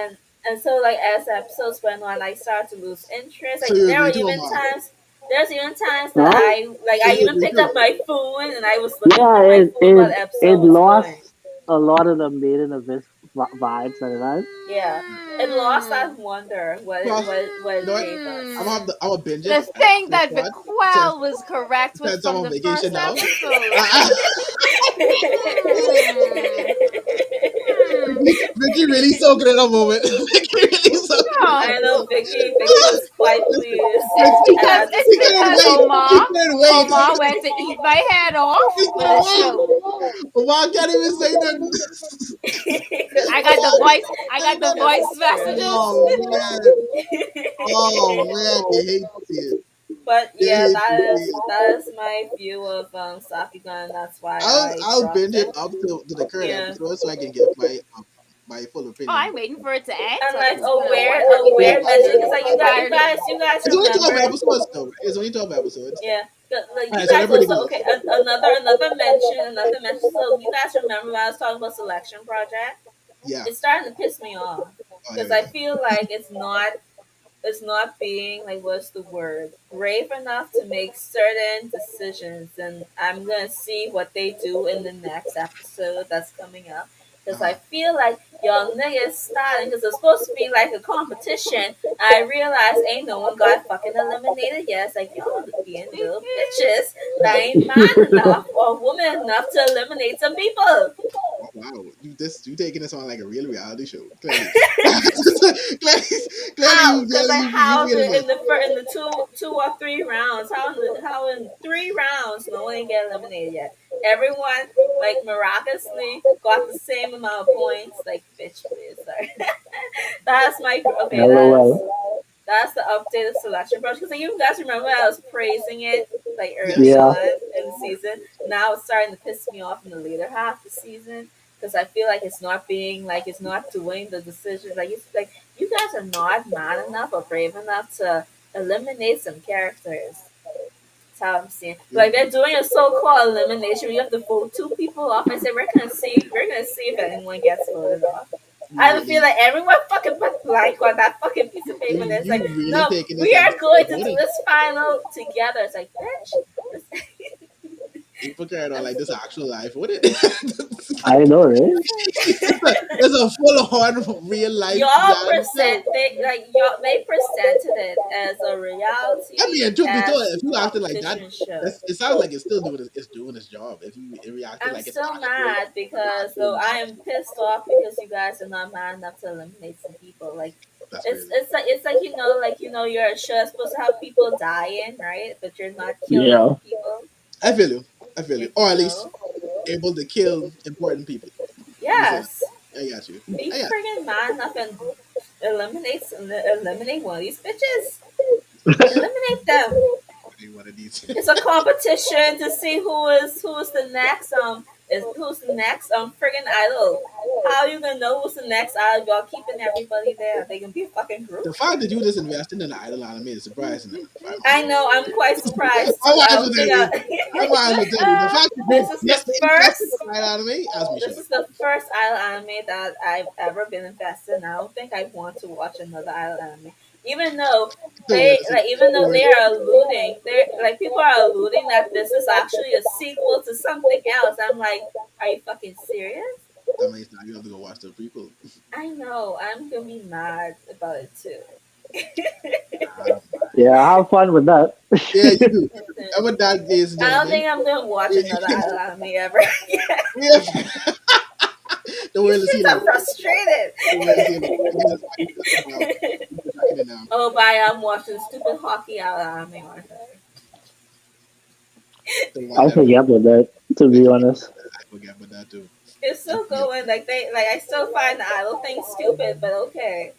and so like as episodes went on, I started to lose interest. So Like you there were agree to even Omar? times. There's even times that Huh? So I you even agree picked to up it? my phone and I was looking Yeah. through my phone while the It episode was lost going. a lot of the Maiden Abyss vibes that it had. Yeah, it lost Mm. that wonder Well, what you know it what? gave us. I'm gonna binge it The thing this that part since Bequel was correct with I'm from on the vacation first now. episode. Uh, Hmm. Hmm. Vicky really soaking in a moment. Vicky really soaking in No, I a know moment. Vicky was quite pleased because at this She it's couldn't because statement. wait. She Omar couldn't wait. Omar went to eat my head off She for the couldn't show. wait. Omar can't even say nothing. Omar, I got the This voice is true. messages. oh man. Oh man, they hate to see it. But They yeah, hate to see it. that is my view of Sakugan. That's why I I'll dropped binge it it. up to the current Yeah, episode so I can give my full Oh, opinion. I'm waiting for it to end and so I like can watch a Yeah, weird mention because like the entirety. you guys it's only 12 remember. episodes though. Right? It's only 12 episodes. Yeah, like you Alright, so they're guys pretty also good. okay. Another mention. So you guys remember when I was talking about Selection Project? Yeah. It's starting to piss me off Oh, here because we I go. feel like it's not being like what's the word brave enough to make certain decisions, and I'm gonna see what they do in the next episode that's coming up because I Uh-huh. feel like y'all niggas starting because it's supposed to be like a competition. I realize ain't no one got fucking eliminated yet. It's like y'all being little bitches that ain't man enough or woman enough to eliminate some people. Oh, wow, you taking this on like a real reality show. Clearly, clearly, clearly, How? Because like you how feeling the, this. in the two or three rounds? How in 3 rounds no one get eliminated yet? Everyone like miraculously got the same amount of points. Like bitch, please. Sorry. That's my okay. LOL. That's the updated selection process. Because like, you guys remember I was praising it like early Yes. Yeah. on in the season. Now it's starting to piss me off in the later half of the season because I feel like it's not being like it's not doing the decision. Like it's like you guys are not man enough or brave enough to eliminate some characters. That's how I'm seeing. Like they're doing a so-called elimination. Where you have to vote 2 people off. I said we're gonna see if anyone gets voted off. I You, feel like everyone fucking put blank on that fucking piece of paper. And it's you like, really no, taking this we are episode going to do voting. this final together. It's like, bitch. People carrying on like this actual life, would it? I know, right? It's a full on real life Y'all reality show. present they presented it as a I reality mean, truth be told, if esque you acted like that, competition show. it sounds like it's doing its job. If you it reacted I'm like it's still actual mad because though I reality, am pissed off because you guys are not mad enough to eliminate some people. Like that's it's crazy. it's like it's like you're a show supposed to have people dying, right? But you're not killing Yeah. people. I feel you. I feel you. Or at You least know? able to kill important people. Let me say, Yes. I got you. Be I got friggin' man enough and eliminate one of these bitches. Eliminate them. you one of these. It's a competition to see who is the next is who's the next friggin' idol. How you gonna know who's the next idol? Y'all keeping everybody there. They gonna be a fucking group. The fact that you just invested in the idol anime is surprising. If I'm I honest. know. I'm quite surprised I too. might I as don't well tell think you. I might as well tell you. The fact that you this is the this invested first. in the idol anime has me This shocked. is the first idol anime that I've ever been invested in. I don't think I want to watch another idol anime, even though Don't worry, see, even don't though worry. they are alluding, they're like people are alluding that this is actually a sequel to something else. I'm like, are you fucking serious? That means now you have to go watch the prequel. I know. I'm gonna be mad about it too. Ah, Yeah, have fun with that. yeah, you do. And with that, ladies and I don't gentlemen, think I'm gonna watch we, another idol anime ever. we have the These world to see kids that. are frustrated. The world to see that. I guess that's why you just now. You just rocking it now. Oh, bye! I'm watching stupid hockey idol anime. The one I that forget about that, to I be forget, honest. I forget about that too. It's I still forget. going. I still find the idol thing stupid, but okay.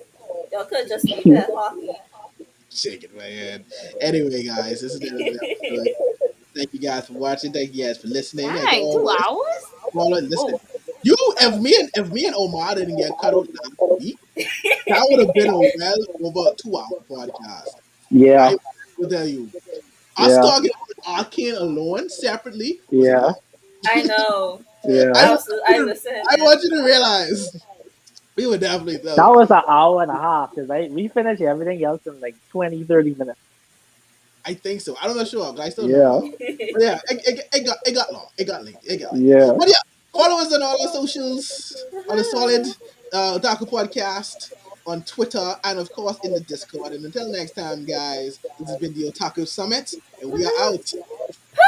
Y'all could just leave it at hockey. Shaking my head. Anyway, guys, this is the end of the episode. Thank you guys for watching. Thank you guys for listening. As Dang, two always, hours? follow and listen. Oh, You, if me and Omar didn't get cut out last week, that would have been a well over 2 hour podcast. Yeah, I will tell you. Us yeah, talking about Arcane alone separately was yeah, enough. I know. I yeah. want I you to, listened I in. want you to realize we were definitely That though. was an hour and a half because we finished everything else in like 20, 30 minutes. I think so. I'm not sure, but I still know. Yeah, But yeah, it got long. It got late. It got late. yeah. But yeah, follow us on all our socials on the Solid Otaku Podcast on Twitter and of course in the Discord. And until next time, guys, this has been the Otaku Summit, and we are out.